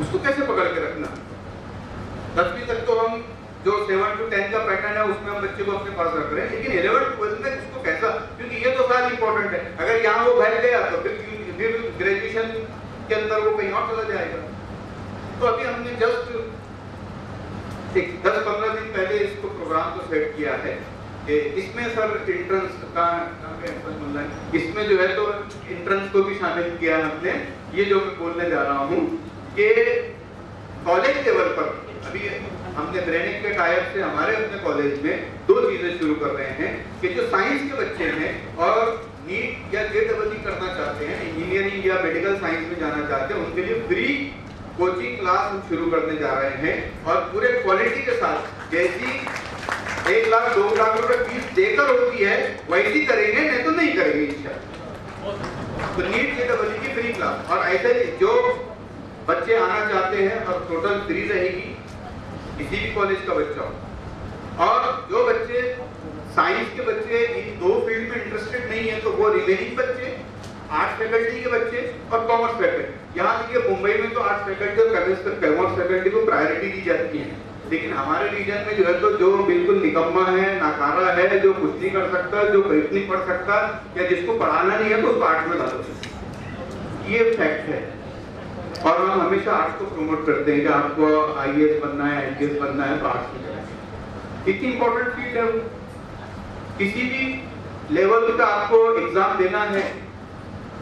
उसको कैसे पकड़ के रखना। 10वीं तक तो हम जो 7 to 10 का पैटर्न है उसमें हम बच्चे को अपने पास रख रहे हैं, लेकिन 11 12 में उसको कैसा, क्योंकि ये तो साल इंपॉर्टेंट है, अगर यहाँ वो बैठ गया तो फिर ग्रेजुएशन के अंदर वो कहीं और चला जाएगा। तो अभी हमने जस्ट 10-15 दिन पहले इसको प्रोग्राम को सेट किया है कि इसमें सर एंट्रेंस का इसमें जो है तो एंट्रेंस को भी शामिल किया हमने। ये जो मैं बोलने जा रहा हूँ कि कॉलेज लेवल पर अभी हमने ब्रेनिक के टाइप से हमारे अपने कॉलेज में 2 चीजें शुरू कर रहे हैं कि जो साइंस के बच्चे हैं और नीट या JEE करना चाहते हैं, इंजीनियरिंग या मेडिकल साइंस में जाना चाहते हैं, उनके लिए फ्री कोचिंग क्लास हम शुरू करने जा रहे हैं और पूरे क्वालिटी के साथ, जैसी 1 लाख 2 लाख रुपए फीस देकर होती है वैसी करेंगे, नहीं तो नहीं करेंगे इंशाल्लाह। तो नीट JEE की फ्री क्लास, और ऐसे जो बच्चे आना चाहते हैं और टोटल फ्री रहेगी, किसी भी कॉलेज का बच्चा हो। और जो बच्चे साइंस के बच्चे इन 2 फील्ड में इंटरेस्टेड नहीं है तो वो रिमेनिंग बच्चे, आर्ट्स फैकल्टी के बच्चे और कॉमर्स फैकल्टी, यहाँ देखिए मुंबई में तो आर्ट्स फैकल्टी और कॉमर्स फैकल्टी को प्रायोरिटी दी जाती है, लेकिन हमारे रीजन में जो है तो जो बिल्कुल निकम्मा है, नाकारा है, जो कुछ नहीं कर सकता, जो कुछ नहीं पढ़ सकता या जिसको पढ़ाना नहीं है तो उसको आर्ट्स में डालो, ये फैक्ट है। और हम हमेशा आर्ट्स को प्रमोट करते हैं कि आपको IAS बनना है, IPS बनना है तो आर्ट्स में जाए। इतनी इंपॉर्टेंट फील्ड है, किसी भी लेवल का आपको एग्जाम देना है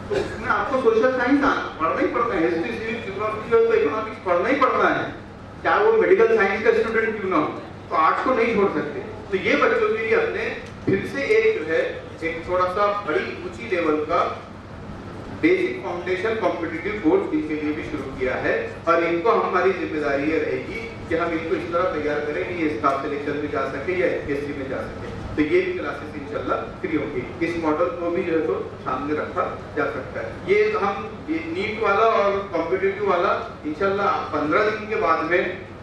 तो उसमें आपको सोशल साइंस पढ़ना ही पड़ता है, हिस्ट्री, सिविक्स, ज्योग्राफी और इकोनॉमिक्स पढ़ना ही पड़ता है, चाहे वो मेडिकल साइंस का स्टूडेंट क्यों ना हो, तो आर्ट्स को नहीं छोड़ सकते। तो ये बच्चों के लिए हमने फिर से एक जो है एक थोड़ा सा बड़ी ऊंची लेवल का बेसिक फाउंडेशन कॉम्पिटिटिव कोर्स इनके लिए भी शुरू किया है, और इनको हमारी जिम्मेदारी ये रहेगी कि हम इनको इस तरह तैयार करें कि ये स्टाफ सिलेक्शन में जा सके या SPSC में जा सके। तो ये भी क्लासेस इंशाल्लाह फ्री होंगी। इस मॉडल को भी जो है तो सामने रखा जा सकता है। ये हम नीट वाला और कॉम्पिटिटिव वाला इंशाल्लाह 15 दिन के बाद में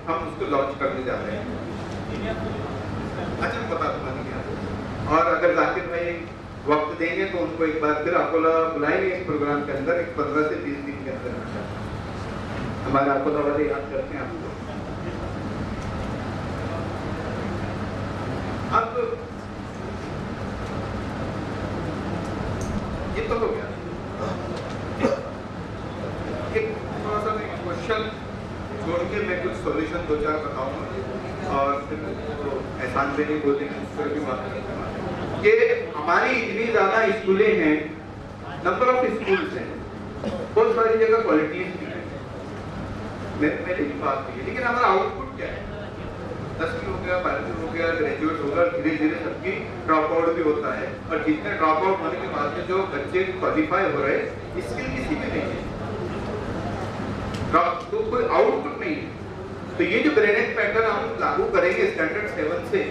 हम उसको लॉन्च करने जा रहे हैं। अच्छा बता दूंगा, और अगर जाकिर भाई वक्त देंगे तो उनको एक बार फिर अकोला बुलाएंगे इस प्रोग्राम के अंदर, एक 15 से 20 दिन के अंदर हमारे अकोला वाले याद करते हैं आपको। अब ये तो हो गया, एक थोड़ा सा क्वेश्चन छोड़ के मैं कुछ सॉल्यूशन 2-4 बताऊंगा और फिर तो एहसान पे नहीं बोलेंगे उस पर भी बात करेंगे कि हमारी इतनी ज्यादा स्कूलें हैं, नंबर ऑफ स्कूल्स हैं, बहुत सारी जगह क्वालिटीज भी है, मैंने भी बात की है, लेकिन हमारा आउटपुट क्या है? 10वीं हो गया, 12वीं हो गया, ग्रेजुएट होगा, धीरे धीरे सबकी ड्रॉप आउट भी होता है, और जितने ड्रॉप आउट होने के बाद में जो बच्चे क्वालिफाई हो रहे हैं स्किल किसी में नहीं है, तो कोई आउटपुट नहीं है। तो ये जो ग्रेडेड पैटर्न हम लागू करेंगे स्टैंडर्ड 7 से,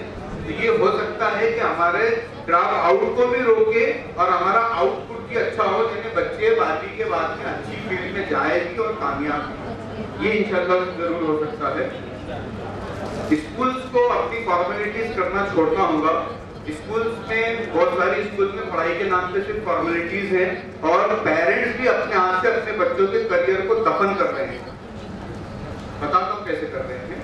तो ये हो सकता है कि हमारे ड्रॉप आउट को भी रोके और हमारा आउटपुट भी अच्छा हो, जिसमें बच्चे 12वीं के बाद में अच्छी फील्ड में जाएगी और कामयाब भी। ये इंशाल्लाह जरूर हो सकता है। स्कूल्स को अपनी फॉर्मेलिटीज करना छोड़ना होगा। स्कूल्स में बहुत सारी स्कूल में पढ़ाई के नाम पे सिर्फ फॉर्मेलिटीज हैं, और पेरेंट्स भी अपने हाथ से अपने बच्चों के करियर को दफन कर रहे हैं। बताता हूँ कैसे कर रहे हैं।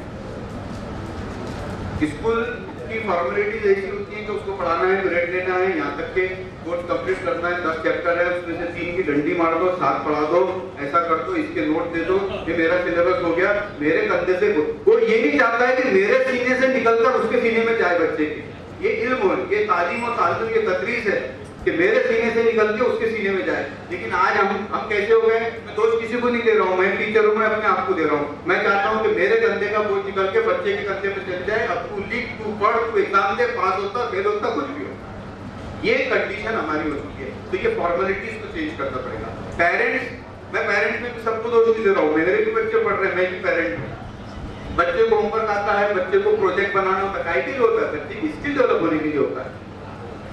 स्कूल की फॉर्मेलिटीज ऐसी होती है कि उसको पढ़ाना है, ग्रेड लेना है, यहाँ तक के कोर्स कंप्लीट करना है, 10 चैप्टर है, उसमें से 3 की डंडी मार दो, 7 पढ़ा दो, ऐसा कर दो, इसके नोट दे दो, ये मेरा सिलेबस हो गया, मेरे कंधे से। वो ये नहीं चाहता है कि मेरे सीने से निकलकर उसके सीने में जाए बच्चे की। ये इल्म है, ये तालीम और ताल्लुम, ये तदरीस है कि मेरे सीने से निकल के उसके सीने में जाए। लेकिन आज हम कैसे हो गए? मैं दोष किसी को नहीं दे रहा हूँ, मैं टीचर हूँ, मैं अपने आप को दे रहा हूँ। मैं चाहता हूँ कि मेरे कंधे का बोझ निकल के बच्चे के कंधे में चल जाए। अब तू लिख, तू पढ़, तू एग्जाम दे, पास होता फेल होता कुछ भी हो, ये कंडीशन हमारी हो चुकी है। तो ये फॉर्मेलिटीज को चेंज करना पड़ेगा। पेरेंट्स, मैं पेरेंट्स में भी सबको दोष नहीं दे रहा हूँ, मेरे भी बच्चे पढ़ रहे हैं, मैं भी पेरेंट हूँ। बच्चे को होमवर्क आता है, बच्चे को प्रोजेक्ट बनाना होता है, IT होता है, बच्चे की स्किल डेवलप होने के लिए होता है।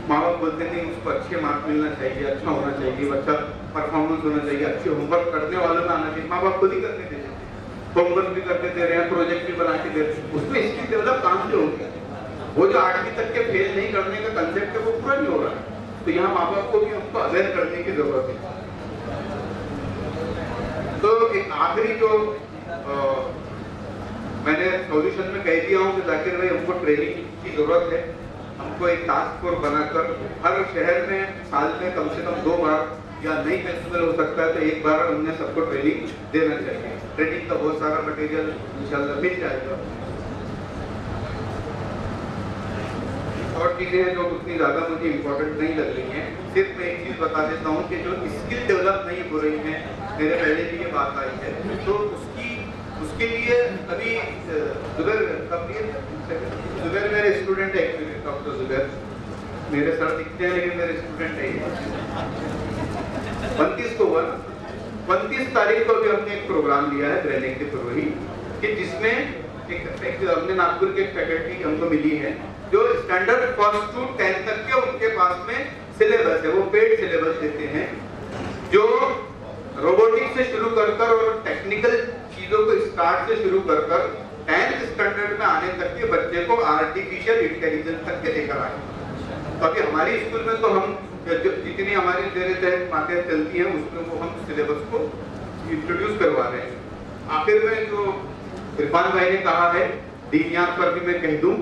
माँ बाप बोलते नहीं उसको अच्छे मार्क्स मिलना चाहिए, अच्छा होना चाहिए, बच्चा परफॉर्मेंस होना चाहिए, अच्छे होमवर्क करने वालों में आना चाहिए। माँ बाप खुद ही करने देते हैं, होमवर्क भी करके दे रहे हैं, प्रोजेक्ट भी बना के दे रहे हैं, उसमें स्किल डेवलप कहाँ से होगी? वो जो 8वीं तक के फेल नहीं करने का कंसेप्ट है वो पूरा नहीं हो रहा है। तो यहाँ माँ बाप को भी हमको अवेयर करने की जरूरत है। तो एक आखिरी जो मैंने सॉल्यूशन में कह दिया हूँ कि जाकिर भाई हमको ट्रेनिंग की जरूरत है। हमको एक टास्क फोर्स बनाकर हर शहर में साल में कम से कम 2 बार या नई फेस्टिवल हो सकता है तो 1 बार हमने सबको ट्रेनिंग देना चाहिए। ट्रेनिंग का बहुत सारा मटेरियल इंशाल्लाह मिल जाएगा। और चीजें हैं जो उतनी ज्यादा मुझे इम्पोर्टेंट नहीं लग रही हैं। सिर्फ मैं एक चीज बता देता हूँ कि जो स्किल डेवलप नहीं हो रही है, मेरे पहले भी ये बात आई है, तो उसके लिए अभी जुबैर मेरे स्टूडेंट है एक्चुअली, डॉक्टर जुबैर मेरे सर दिखते हैं लेकिन मेरे स्टूडेंट है। 29 तारीख को भी हमने एक प्रोग्राम लिया है ब्रेन एक्टिव वही कि जिसमें एक हमने नागपुर के एक फैकल्टी हमको मिली है जो स्टैंडर्ड फर्स्ट टू 10 तक के उनके पास में सिलेबस है, वो पेड सिलेबस देते हैं जो रोबोटिक्स से शुरू कर और टेक्निकल चीजों को स्टार्ट से शुरू कर 10th स्टैंडर्ड में आने तक के बच्चे को आर्टिफिशियल इंटेलिजेंस तक के लेकर आए। तो अभी हमारी स्कूल में तो हम जितनी हमारी मेरे तहत बातें चलती हैं उसमें वो हम सिलेबस को इंट्रोड्यूस करवा रहे हैं। आखिर में जो इरफान भाई ने कहा है दीनियात पर भी मैं कह दूं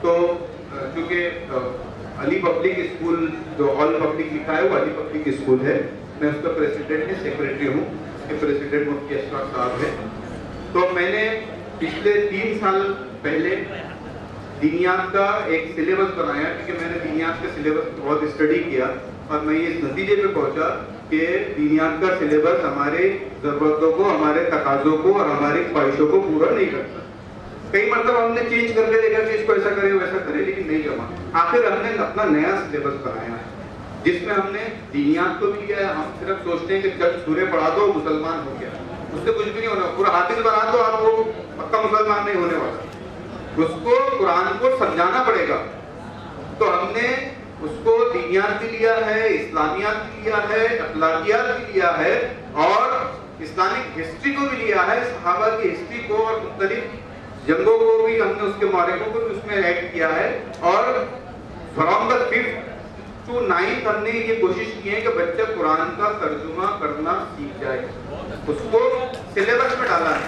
तो क्योंकि अली पब्लिक स्कूल जो ऑल पब्लिक लिखा है वो अली पब्लिक स्कूल है, मैं उसका प्रेसिडेंट है, सेक्रेटरी हूँ, उसके प्रेसिडेंट मुफ्ती अशरफ साहब है। तो मैंने पिछले 3 साल पहले दीनियात का एक सिलेबस बनाया क्योंकि मैंने दीनियात का सिलेबस बहुत स्टडी किया और मैं इस नतीजे पे पहुंचा कि दीनियात का सिलेबस हमारे जरूरतों को, हमारे तकाजों को और हमारी ख्वाहिशों को पूरा नहीं करता। कई मतलब हमने चेंज करके देखा कि इसको ऐसा करे वैसा करे लेकिन नहीं जमा। आखिर हमने अपना नया सिलेबस बनाया है जिसमें हमने दीनियात को भी लिया है। हम सिर्फ सोचते हैं कि जब सूर्य पढ़ा दो मुसलमान हो गया, उससे कुछ भी नहीं होना। पूरा हाफिज बना दो आप वो पक्का मुसलमान नहीं होने वाला, उसको कुरान को समझाना पड़ेगा। तो हमने उसको दीनियात भी लिया है, इस्लामियात भी लिया है, अखलाकियात भी लिया है और इस्लामिक हिस्ट्री को भी लिया है, सहाबा की हिस्ट्री को और मुख्तलिफ जंगों को भी हमने उसके मारिकों को भी उसमें ऐड किया है। और from the 5th to 9th हमने ये कोशिश की है कि बच्चा कुरान का तर्जुमा करना सीख जाए, उसको सिलेबस में डाला है।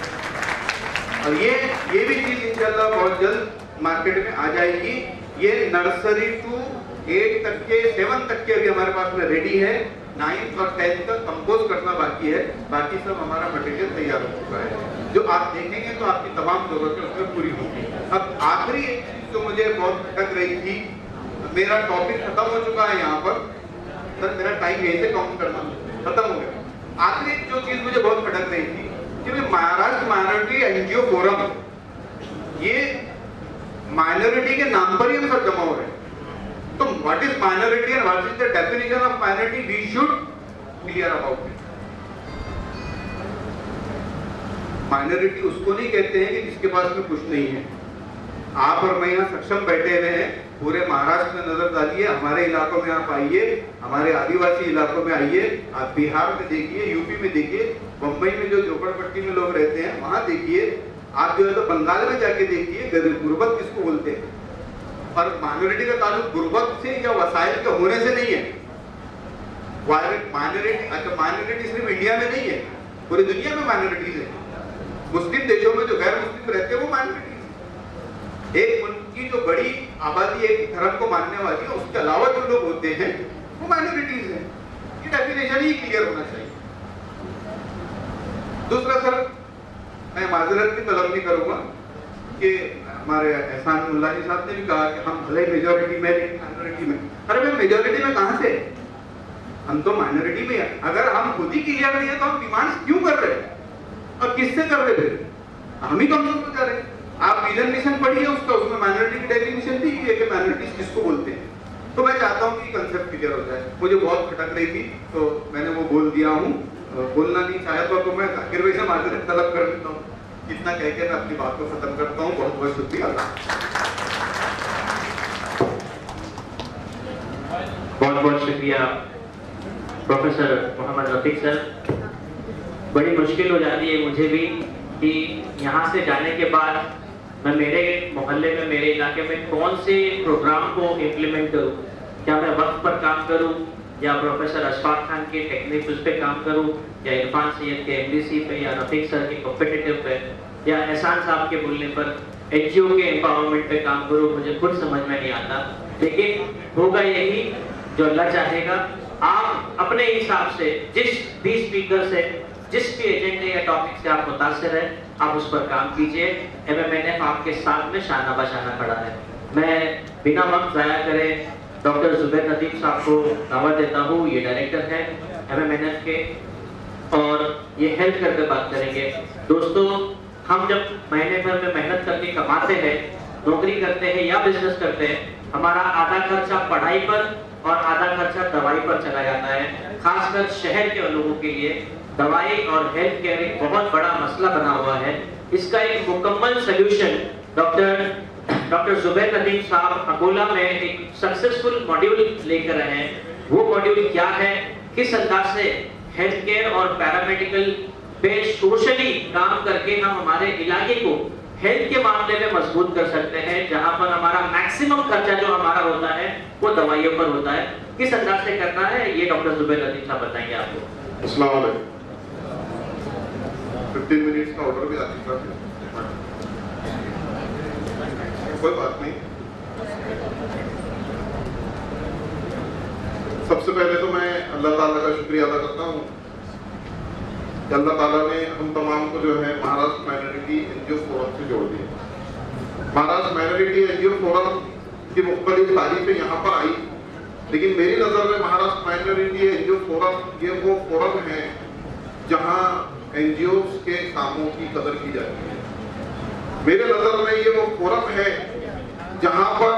और ये भी चीज इंशाल्लाह बहुत जल्द मार्केट में आ जाएगी। ये नर्सरी टू 8 तक के 7 तक के अभी हमारे पास में रेडी है, 9th और 10th का कंपोज करना बाकी है, बाकी सब हमारा मटेरियल तैयार हो चुका है। जो आप देखेंगे तो आपकी तमाम जरूरतें उसमें पूरी होंगी। अब आखिरी एक चीज जो मुझे बहुत खटक रही थी, मेरा टॉपिक खत्म हो चुका है यहाँ पर सर, मेरा टाइम यहीं से काउंट करना खत्म हो गया। आखिरी जो चीज मुझे बहुत खटक रही थी कि महाराष्ट्र माइनॉरिटी एनजीओ फोरम, ये माइनॉरिटी के नाम पर ही हम सब जमा हो रहे हैं। तो what is minority and what is the definition of minority, we should clear about it. Minority उसको नहीं कहते हैं कि जिसके पास में कुछ नहीं है। आप और मैं यहाँ सक्षम बैठे हुए हैं, पूरे महाराष्ट्र में नजर डालिए, हमारे इलाकों में आप आइए, हमारे आदिवासी इलाकों में आइए, आप बिहार में देखिए, यूपी में देखिए, बम्बई में जो झोपड़पट्टी में लोग रहते हैं वहां देखिए, आप जो है तो बंगाल में जाके देखिए गुर्बत किसको बोलते हैं। और माइनॉरिटी का ताल्लुक गुर्बत से या वसाइल के होने से नहीं है। माइनॉरिटी सिर्फ इंडिया में नहीं है, पूरी दुनिया में माइनॉरिटीज है। मुस्लिम देशों में जो गैर मुस्लिम रहते हैं वो माइनॉरिटीज। एक मुल्क की जो बड़ी आबादी एक धर्म को मानने वाली है, उसके अलावा जो लोग होते हैं वो माइनॉरिटीज हैं। ये डेफिनेशन ही क्लियर होना चाहिए। दूसरा सर, मैं माजरत भी तलब नहीं करूंगा कि हमारे एहसान मुल्ला जी साहब ने भी कहा कि हम भले मेजॉरिटी में लेकिन माइनॉरिटी में। अरे भाई मेजॉरिटी में कहां से, हम तो माइनॉरिटी में है। अगर हम खुद ही क्लियर नहीं है तो हम डिमांड क्यों कर रहे हैं और किससे कर रहे थे? हम ही कमजोर हो जा रहे हैं। आप विजन मिशन पढ़िए उसका, उसमें माइनॉरिटी की डेफिनेशन दी है कि माइनॉरिटीज किसको बोलते हैं। तो मैं चाहता हूं कि कंसेप्ट क्लियर हो जाए। मुझे बहुत खटक रही थी तो मैंने वो बोल दिया हूं। बोलना नहीं चाहे तो मैं जाकिर भाई से माजरत तलब कर देता हूँ। इतना कह के मैं अपनी बात को खत्म करता हूँ। बहुत बहुत शुक्रिया। बहुत बहुत शुक्रिया प्रोफेसर मोहम्मद रफीक सर, बड़ी मुश्किल हो जाती है मुझे भी कि यहाँ से जाने के बाद मैं मेरे मोहल्ले में, मेरे इलाके में कौन से प्रोग्राम को इम्प्लीमेंट करूँ। क्या मैं वक्त पर काम करूँ, या प्रोफेसर अशफाक खान के टेक्निक्स उस पर काम करूँ, या इरफान सैयद के एमडीसी पे, या रफीक सर के कॉम्पिटिटिव पे, या एहसान साहब के बोलने पर एनजीओ के एम्पावरमेंट पे काम करूँ। मुझे खुद समझ में नहीं आता, लेकिन होगा यही जो अल्लाह चाहेगा। आप अपने हिसाब से जिस भी स्पीकर से, जिस भी एजेंडे या टॉपिक से आप मुतासिर हैं, आप उस पर काम कीजिए। MMNF आपके साथ में शाना बशाना खड़ा है। मैं बिना वक्त ज़ाया करे डॉक्टर जुबैर नदीम साहब को दावत देता हूँ। ये डायरेक्टर हैं MMNF के और ये हेल्प करके बात करेंगे। दोस्तों, हम जब महीने भर में मेहनत करके कमाते हैं, नौकरी करते हैं या बिजनेस करते हैं, हमारा आधा खर्चा पढ़ाई पर और आधा खर्चा दवाई पर चला जाता है। खासकर शहर के लोगों के लिए दवाई और हेल्थ केयर एक बहुत बड़ा मसला बना हुआ है। इसका एक मुकम्मल सोल्यूशन डॉक्टर जुबैर नदीम साहब अकोला में एक सक्सेसफुल मॉड्यूल लेकर आए हैं। वो मॉड्यूल क्या है, किस अंदाज से हेल्थ केयर और पैरामेडिकल पे सोशली काम करके हम हमारे इलाके को हेल्थ के मामले में मजबूत कर सकते हैं, जहां पर हमारा मैक्सिमम खर्चा जो हमारा होता है वो दवाइयों पर होता है। किस अंदाज से करना है ये डॉक्टर जुबैर नदीम साहब बताएंगे आपको। अस्सलाम वालेकुम। 15 मिनट्स का ऑर्डर भी आ चुका है, कोई बात नहीं। सबसे पहले तो मैं अल्लाह ताला का शुक्रिया अदा करता हूँ कि अल्लाह ताला ने हम तमाम को जो है महाराष्ट्र माइनॉरिटी एनजीओ फोरम से जोड़ दिया। महाराष्ट्र माइनॉरिटी एनजीओ फोरम की मुख्तलिफ तारीफें यहाँ पर आई, लेकिन मेरी नज़र में महाराष्ट्र माइनॉरिटी एनजीओ फोरम ये वो फोरम है जहाँ एनजीओ के कामों की कदर की जाती है। मेरे नज़र में ये वो फोरम है जहाँ पर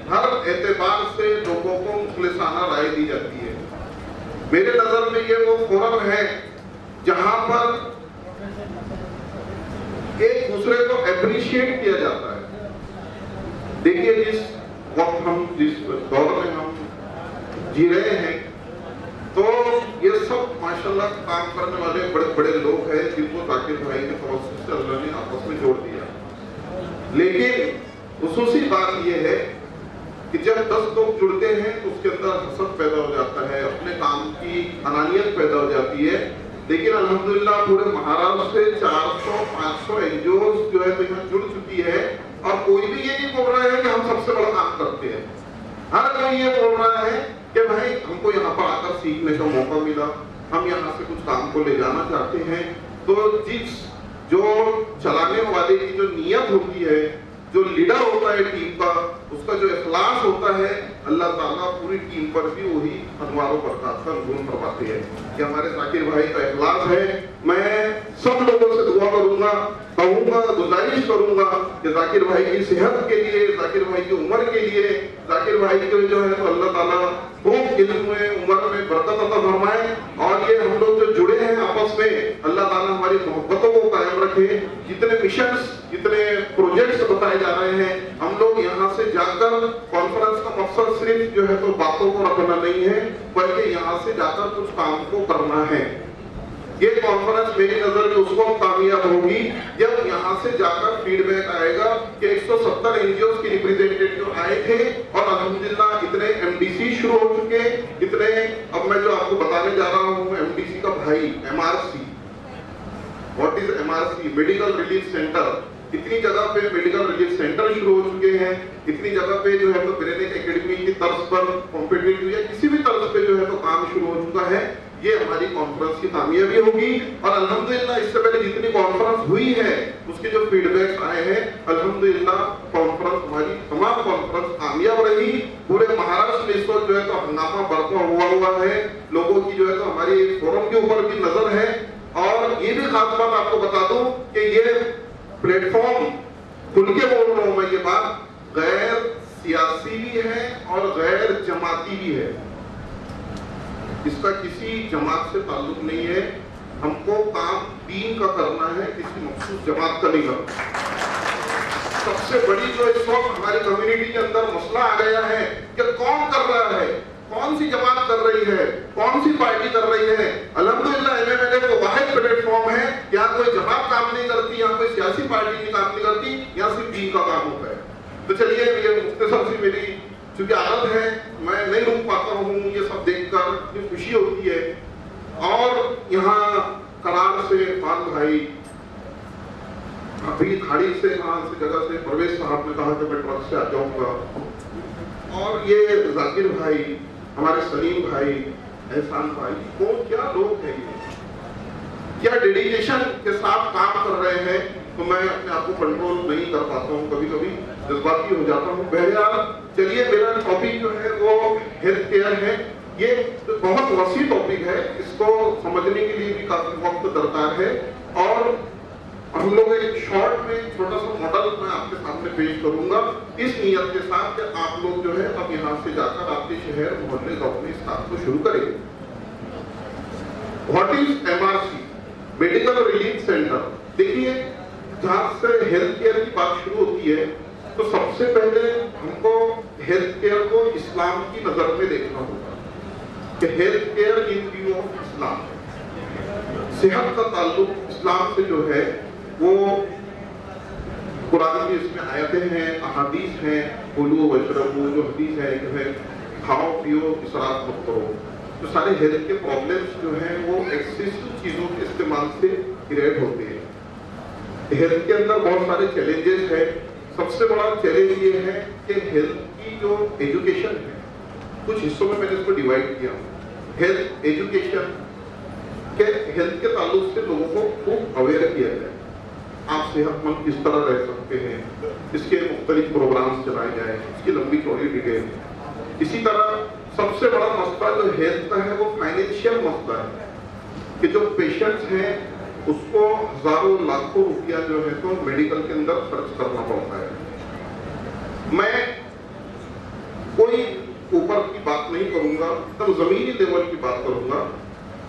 हर एतबार से लोगों को मुखलिसाना राय दी जाती है। मेरे नज़र में ये वो फोरम है जहाँ पर एक दूसरे को अप्रिशिएट किया जाता है। देखिए, जिस वक्त हम, जिस दौर में हम जी रहे हैं, तो ये सब माशाल्लाह काम करने वाले बड़े बड़े लोग हैं जिनको जाकिर भाई के तवज्जुह से अल्लाह ने आपस में जोड़ दिया। लेकिन खुसूसी बात यह है कि जब 10 लोग जुड़ते हैं तो उसके अंदर हसद पैदा हो जाता है, अपने काम की अनानियत पैदा हो जाती है। लेकिन अल्हम्दुलिल्लाह पूरे महाराष्ट्र से 400-500 एनजीओ जो है तो यहाँ जुड़ चुकी है, और कोई भी ये नहीं बोल रहा है कि हम सबसे बड़ा काम करते हैं। हर कोई ये बोल रहा है कि भाई हमको यहाँ पर आकर सीखने का मौका मिला, हम यहाँ से कुछ काम को ले जाना चाहते हैं। तो जिस जो चलाने वाले की जो नीयत होती है, जो लीडर होता है टीम का, उसका जो इखलास होता है, अल्लाह ताला पूरी टीम पर भी वही अनवारों बरकत का नज़ूल फरमाते हैं कि हमारे जाकिर भाई का इखलास है। मैं सब लोगों से दुआ करूंगा, कहूंगा, गुजारिश करूंगा कि जाकिर भाई की सेहत के लिए, जाकिर भाई की उम्र के लिए, जाकिर भाई के जो है तो अल्लाह ताला खूब इल्म में, उम्र में बरकत अता फरमाए। और ये हम लोग जो जुड़े हैं आपस में, अल्लाह ताला हमारी मोहब्बतों को कायम रखे। जितने मिशंस, जितने प्रोजेक्ट्स बताए जा रहे हैं, हम लोग यहाँ से जाकर, कॉन्फ्रेंस का मकसद सिर्फ जो है तो बातों को रखना नहीं है, बल्कि यहाँ से जाकर कुछ काम को करना है। ये कॉन्फ्रेंस मेरी नजर में उसको कामयाब होगी जब यहाँ से जाकर फीडबैक आएगा कि 170 एनजीओ के रिप्रेजेंटेटिव आए थे और अल्हम्दुलिल्लाह इतने एमडीसी शुरू हो चुके, इतने, अब मैं जो आपको बताने जा रहा हूँ एमडीसी का भाई, MRC, what is MRC, medical relief centre, इतनी जगह पे मेडिकल रिलीफ सेंटर शुरू हो चुके हैं, इतनी जगह पे जो है तो ब्रेनेट एकेडमी की तर्ज पर कॉम्पिटिटिव या किसी भी तर्ज पे जो है तो काम शुरू हो चुका है। ये हमारी कॉन्फ्रेंस की कामयाबी होगी। और अल्हम्दुलिल्लाह इससे पहले जितनी कॉन्फ्रेंस हुई है उसके जो फीडबैक आए हैं, अल्हम्दुलिल्लाह कॉन्फ्रेंस, हमारी तमाम कॉन्फ्रेंस कामयाब रही। पूरे महाराष्ट्र में इस वक्त जो है तो हंगामा बरपा हुआ है, लोगों की जो है तो हमारी फोरम के ऊपर भी नजर है। और ये भी खास बात आपको बता दूं कि ये प्लेटफॉर्म, खुल के बोल रहा हूं मैं ये बात, गैर सियासी भी है और गैर जमाती भी है। इसका किसी जमात से ताल्लुक नहीं है। हमको काम दीन का करना है, किसी मखसूस जमात का नहीं करना। सबसे बड़ी जो इस वक्त हमारी कम्युनिटी के अंदर मसला आ गया है कि कौन कर रहा है, कौन सी जमात कर रही है, कौन सी पार्टी कर रही है। अल्हम्दुलिल्लाह MMLA वो वाहिद प्लेटफॉर्म है, यहाँ कोई जमात काम नहीं करती, यहाँ कोई सियासी पार्टी नहीं काम नहीं करती, यहाँ सिर्फ दीन का काम होता है। तो चलिए, ये मुख्तसर सी मेरी चूंकि आदत है, मैं नहीं रुक पाता हूँ ये सब देखकर, मुझे खुशी होती है। और यहाँ करार से पान भाई, अभी खाड़ी से जगह से परवेज साहब ने कहा कि मैं ट्रक से आ जाऊंगा, और ये जाकिर भाई, हमारे सलीम भाई, एहसान भाई, वो क्या लोग हैं, ये क्या डेडिकेशन के साथ काम कर रहे हैं। तो मैं अपने आप को कंट्रोल नहीं कर पाता हूँ, कभी कभी जज्बाती हो जाता हूँ। बहरहाल चलिए, मेरा टॉपिक जो है वो हेल्थ केयर है। ये बहुत वसी टॉपिक है, इसको समझने के लिए भी काफी वक्त दरकार है। और हम लोग एक शॉर्ट में छोटा सा मॉडल मैं आपके सामने पेश करूंगा, इस नियत के साथ कि आप लोग जो है अब यहाँ से जाकर आपके शहर मोहल्ले अपने इस काम को शुरू करेंगे। What is MRC, medical relief centre. देखिए, जहाँ से हेल्थ केयर की बात शुरू होती है, तो सबसे पहले हमको हेल्थ केयर को इस्लाम की नजर में देखना होगा कि health care in view of Islam, सेहत का ताल्लुक इस्लाम से जो है वो कुरान की इसमें आयतें हैं, अहादीस हैं, कुलू वशरबू जो हदीस है जो है खाओ पियो इसराफ मत करो। तो सारे हेल्थ के प्रॉब्लम्स जो हैं वो एक्सेसिव चीजों के इस्तेमाल से क्रिएट होते हैं। हेल्थ के अंदर बहुत सारे चैलेंजेस हैं। सबसे बड़ा चैलेंज ये है कि हेल्थ की जो एजुकेशन है, कुछ हिस्सों में मैंने इसको डिवाइड किया। हेल्थ एजुकेशन के हेल्थ के ताल्लुक से लोगों को खूब अवेयर किया जाए, आप सेहतमंद किस तरह रह सकते हैं, इसके मुख्तलिफ प्रोग्राम्स चलाए जाए, इसकी लंबी चौड़ी डिटेल। इसी तरह सबसे बड़ा मसला जो हेल्थ का है वो फाइनेंशियल मसला है कि जो पेशेंट्स हैं उसको हजारों लाखों रुपया जो है तो मेडिकल के अंदर खर्च करना पड़ता है। मैं कोई ऊपर की बात नहीं करूंगा, तब जमीनी लेवल की बात करूंगा।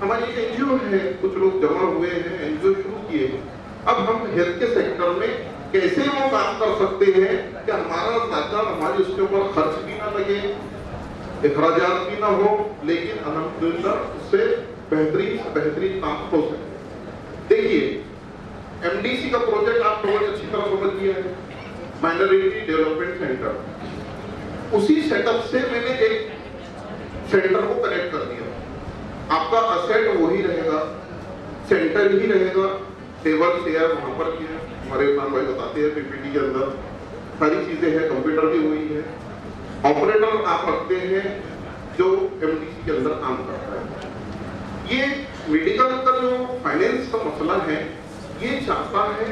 हमारी एनजीओ है, कुछ लोग जमा हुए हैं, एनजीओ शुरू किए हैं। अब हम हेल्थ के सेक्टर में कैसे वो काम कर सकते हैं कि हमारा ज्यादा हमारे उसके ऊपर खर्च भी ना लगे, अखराजात भी ना हो, लेकिन अल्हम्दुलिल्लाह उससे बेहतरीन से बेहतरीन काम हो सके। देखिए, MDC का प्रोजेक्ट आप लोगों ने अच्छी तरह समझ लिया है, माइनॉरिटी डेवलपमेंट सेंटर। उसी सेटअप से मैंने एक सेंटर को कनेक्ट कर दिया। आपका असेट वही रहेगा, सेंटर ही रहेगा, टेबल चेयर वहां पर भी है, हमारे इमरान भाई बताते हैं PPT के अंदर सारी चीजें हैं, कंप्यूटर भी वही है, ऑपरेटर आप रखते हैं जो MDC के अंदर काम करता है। ये मेडिकल का जो फाइनेंस का मसला है, ये चाहता है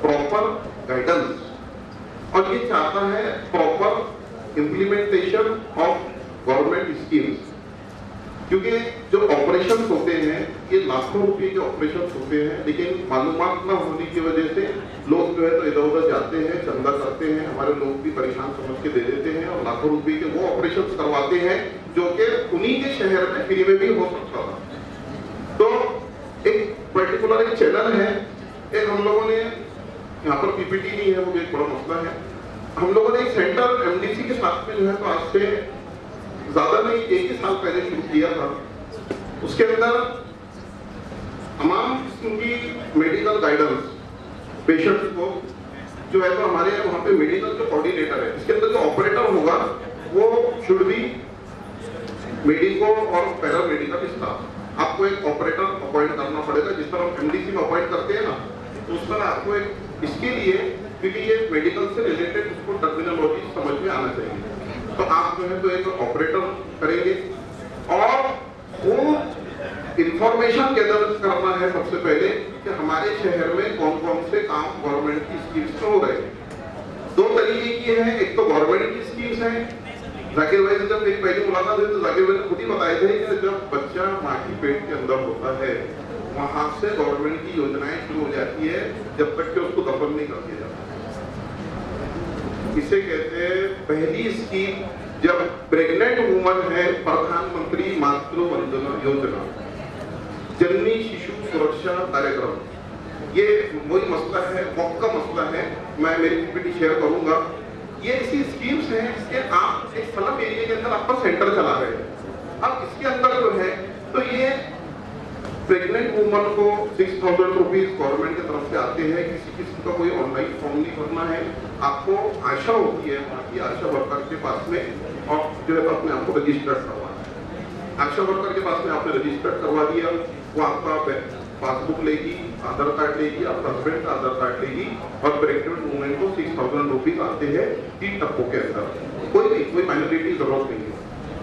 प्रॉपर गाइडेंस और ये चाहता है proper implementation of government schemes. क्योंकि जो ऑपरेशंस होते हैं ये लाखों रुपए के ऑपरेशंस होते हैं, लेकिन मालूमात न होने की वजह से लोग जो है तो इधर उधर जाते हैं, चंदा करते हैं, हमारे लोग भी परेशान समझ के दे देते हैं और लाखों रुपए के वो ऑपरेशंस करवाते हैं जो कि उन्हीं के शहर में फ्री में भी हो सकता था। तो एक पर्टिकुलर एक चैनल है, एक हम लोगों ने यहाँ पर PPT नहीं है, वो भी एक बड़ा मसला है। हम लोगों ने एक सेंटर MDC के साथ में जो है तो आज से ज्यादा नहीं 1 ही साल पहले शुरू किया था। उसके अंदर तमाम किस्म की मेडिकल गाइडेंस पेशेंट्स को जो है तो हमारे वहाँ पे मेडिकल जो कोऑर्डिनेटर है, इसके अंदर जो ऑपरेटर होगा वो शुड बी मेडिको और पैरामेडिकल स्टाफ। आपको एक ऑपरेटर अपॉइंट करना पड़ेगा, जिस तरह MDC में अपॉइंट करते हैं ना, तो उस तरह आपको एक इसके लिए, क्योंकि ये मेडिकल से रिलेटेड उसको टर्मिनोलॉजी समझ में आना चाहिए, तो आप जो है तो एक ऑपरेटर करेंगे और वो इंफॉर्मेशन गैदर करना है सबसे पहले कि हमारे शहर में कौन कौन से काम गवर्नमेंट की स्कीम्स हो रहे हैं। 2 तरीके की है, एक तो गवर्नमेंट की स्कीम्स है। जाकिर भाई से जब मेरी पहली मुलाकात हुई तो जाकिर भाई ने खुद ही बताए थे कि जब बच्चा माँ की पेट के अंदर होता है वहां से गवर्नमेंट की योजनाएं शुरू हो जाती है जब तक कि उसको दफन नहीं कर दिया जाता। इसे कहते हैं पहली स्कीम, जब प्रेग्नेंट वुमन है, प्रधानमंत्री मातृ वंदना योजना, जननी शिशु सुरक्षा कार्यक्रम, ये वही मसला है, वक्त का मसला है। मैं मेरी PPT शेयर करूंगा। ये ऐसी स्कीम्स हैं कि आप एक स्लम एरिया के अंदर आपका सेंटर चला रहे हैं, अब इसके अंदर जो है तो ये प्रेग्नेंट वुमन को 6,000 रुपीज गवर्नमेंट की तरफ से आते हैं। किसी किस्म का कोई ऑनलाइन फॉर्म नहीं भरना है, आपको आशा होती है वहाँ की आशा वर्कर के पास में, और जो है अपने आप को रजिस्टर्ड करवाना है। आशा वर्कर के पास में आपने रजिस्टर्ड करवा दिया, वो आपका पासबुक लेगी, आधार कार्ड लेगी, आपका हस्बैंड का आधार कार्ड लेगी, और प्रेग्नेंट वुमेन को 6,000 रुपीज आते हैं 3 टप्पों के अंदर। कोई माइनॉरिटी जरूरत नहीं है।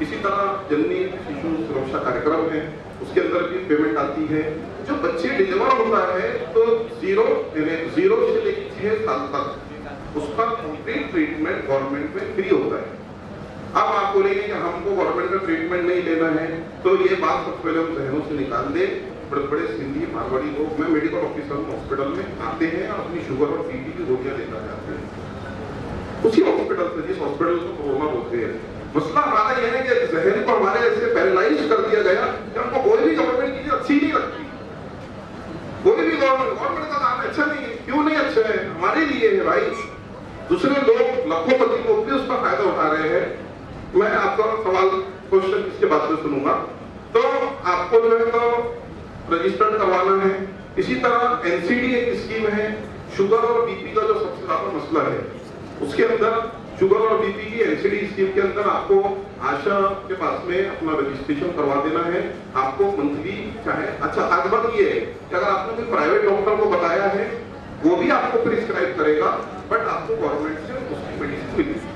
इसी तरह जननी शिशु सुरक्षा कार्यक्रम है, उसके अंदर भी पेमेंट आती है। जो बच्चे डिलीवर होता है तो 0 से लेकर 6 साल तक उसका कंप्लीट ट्रीटमेंट गवर्नमेंट में फ्री होता है। अब आप बोलेंगे कि हमको गवर्नमेंट का ट्रीटमेंट नहीं लेना है, तो ये बात सबसे पहले हम जहनों से निकाल दें। बड़े बड़े सिंधी मारवाड़ी लोग में मेडिकल ऑफिसर हॉस्पिटल में आते हैं और अपनी शुगर और बीपी की गोलियां लेकर जाते हैं उसी हॉस्पिटल से, जिस हॉस्पिटल को कोरोना बोलते हैं। मसला हमारा यह है कि जहन को हमारे ऐसे पैरालाइज कर दिया गया कि हमको कोई भी गवर्नमेंट चीज अच्छी नहीं लगती। कोई भी गवर्नमेंट का काम अच्छा नहीं है। क्यों नहीं अच्छा है? हमारे लिए है भाई। दूसरे लोग लखोपति लोग भी उसका फायदा उठा रहे हैं। मैं आपका सवाल क्वेश्चन इसके बाद में सुनूंगा। तो आपको जो है तो रजिस्टर्ड करवाना है। इसी तरह एनसीडी एक स्कीम है, शुगर और बीपी का जो सबसे ज्यादा मसला है, उसके अंदर शुगर और बीपी की एनसीडी स्कीम के अंदर आपको आशा के पास में अपना रजिस्ट्रेशन करवा देना है। आपको मंथली चाहे अच्छा आज बात ये है कि अगर आपने कोई प्राइवेट डॉक्टर को बताया है वो भी आपको प्रिस्क्राइब करेगा, बट आपको गवर्नमेंट से उसकी मेडिसिन मिलेगी।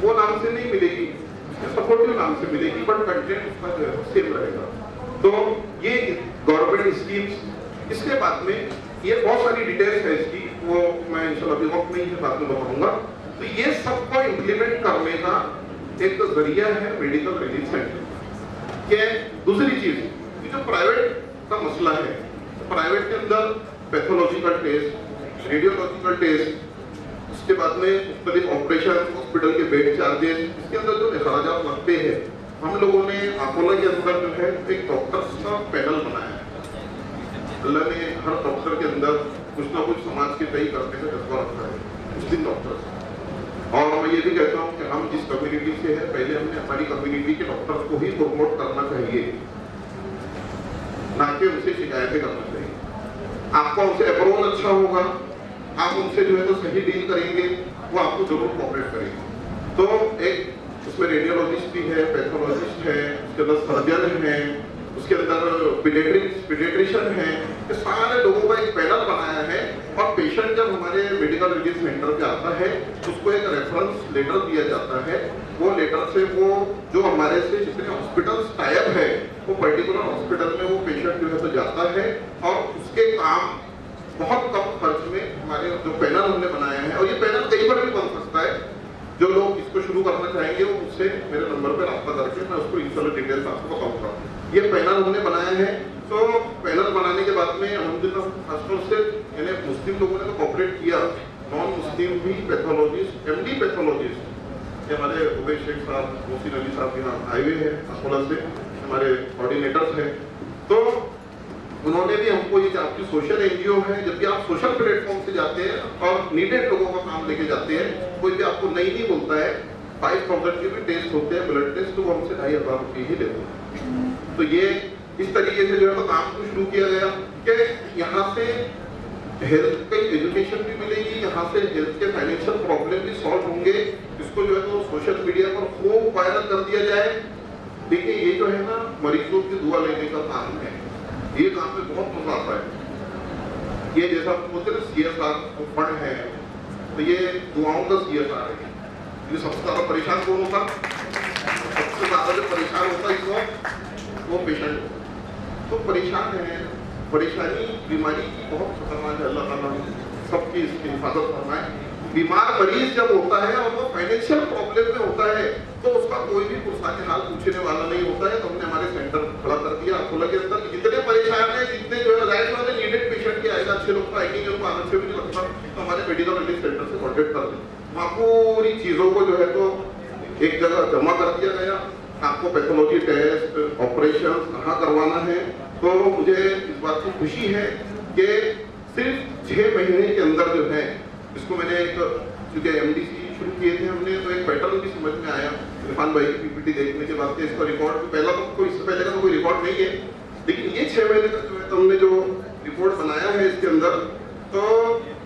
वो नाम से नहीं मिलेगी, सपोर्टिव नाम से मिलेगी, बट कंटेंट उसका जो है सेम रहेगा। तो ये गवर्नमेंट स्कीम्स। इसके बाद में ये बहुत सारी डिटेल्स है इसकी, वो मैं इंशाल्लाह अभी वक्त नहीं है, बाद में बताऊंगा। तो ये सबको इम्प्लीमेंट करने का एक तो जरिया है मेडिकल रिलीफ सेंटर के। दूसरी चीज कि जो प्राइवेट का मसला है, तो प्राइवेट के अंदर पैथोलॉजिकल टेस्ट, रेडियोलॉजिकल टेस्ट, उसके बाद में मुख्तलिफ ऑपरेशन, हॉस्पिटल के बेड चार्जेस, इसके अंदर जो अखराजात लगते हैं, हम लोगों ने अकोला के अंदर जो है एक डॉक्टर्स का पैनल बनाया है। अल्लाह ने हर डॉक्टर के अंदर कुछ ना कुछ समाज के तय करने का जज्बा रखा है, मुस्लिम डॉक्टर्स। और मैं ये भी कहता हूँ कि हम जिस कम्युनिटी से है, पहले हमने हमारी कम्युनिटी के डॉक्टर्स को ही प्रमोट करना चाहिए, ना कि उनसे शिकायतें करना चाहिए। आपका उनसे अप्रोच अच्छा होगा, आप उनसे जो है तो सही डील करेंगे, वो आपको जरूर कोऑपरेट करेंगे। तो एक उसमें रेडियोलॉजिस्ट भी है, पैथोलॉजिस्ट है, उसके अंदर सर्जन है, उसके अंदर पीडियाट्रिशियन है। ये सारे लोगों का एक पैनल बनाया है। और पेशेंट जब हमारे मेडिकल रिलीफ सेंटर पे आता है, उसको एक रेफरेंस लेटर दिया जाता है। वो लेटर से वो जो हमारे से जितने हॉस्पिटल्स टाइप है, वो पर्टिकुलर हॉस्पिटल में वो पेशेंट जो है तो जाता है, और उसके काम बहुत कम खर्च में हमारे जो पैनल हमने बनाया है, और ये पैनल कई बार भी बन सकता है। जो लोग इसको शुरू करना चाहेंगे वो मुझसे मेरे नंबर पर रब्ता करके मैं उसको इंशाल्लाह डिटेल्स आपको बताऊंगा। ये पैनल हमने बनाया है। तो पैनल बनाने के बाद में अल्हम्दुलिल्लाह खासतौर से यानी मुस्लिम लोगों ने तो कोऑपरेट किया, नॉन मुस्लिम भी पैथोलॉजिस्ट, एमडी पैथोलॉजिस्ट, ये हमारे उबैद शेख साहब, मोहसिन अली साहब यहाँ आए हुए हैं अकोला से, हमारे कोऑर्डिनेटर्स हैं। तो उन्होंने भी हमको ये आपकी सोशल एनजीओ है, जब भी आप सोशल प्लेटफॉर्म से जाते हैं और नीडेड लोगों का काम लेके जाते हैं, कोई भी आपको नहीं बोलता है, 5,000 के भी टेस्ट होते हैं, ब्लड टेस्ट, तो वो हमसे 2,500 रुपये ही लेते हैं। तो ये इस तरीके से जो है तो काम को शुरू किया गया कि यहाँ से हेल्थ की एजुकेशन भी मिलेगी, यहाँ से हेल्थ के फाइनेंशियल प्रॉब्लम भी सॉल्व होंगे। इसको जो है तो सोशल मीडिया पर खूब वायरल कर दिया जाए। देखिए ये जो है ना मरीजों की दुआ लेने का काम है, ये काम में बहुत मजा आता है। ये जैसा बोलते हैं CSR फंड है, तो ये दुआओं का CSR है। ये सबसे ज्यादा परेशान कौन होता? सबसे ज्यादा जो परेशान होता है इस वक्त वो पेशेंट। तो परेशान है, परेशानी बीमारी की बहुत खतरनाक है। अल्लाह ताला सबकी इसकी हिफाजत फरमाए। बीमार मरीज जब होता है और वो फाइनेंशियल प्रॉब्लम में होता है, तो उसका कोई भी पुरसानी हाल पूछने वाला नहीं होता है। तो हमने हमारे सेंटर खड़ा कर दिया अकोला के अंदर। जितने परेशान है, जितने जो है राइट वाले नीडेड पेशेंट के आएगा, अच्छे लोग आएंगे, उनको आना से भी नहीं लगता, तो हमारे मेडिकल रिलीफ सेंटर से कॉन्टेक्ट कर दें। वहाँ पूरी चीजों को जो है तो एक जगह जमा कर दिया गया। आपको पैथोलॉजी टेस्ट, ऑपरेशन कहाँ करवाना है। तो मुझे इस बात की खुशी है कि सिर्फ 6 महीने के अंदर जो है इसको मैंने एक चूँकि MDC शुरू किए थे हमने, तो एक पैटर्न भी समझ में आया इरफान भाई की PPT देखने के बाद कि इसका रिकॉर्ड पहला तो कोई इससे पहले का तो कोई रिकॉर्ड नहीं है, लेकिन ये 6 महीने का जो है तो हमने जो रिपोर्ट बनाया है इसके अंदर, तो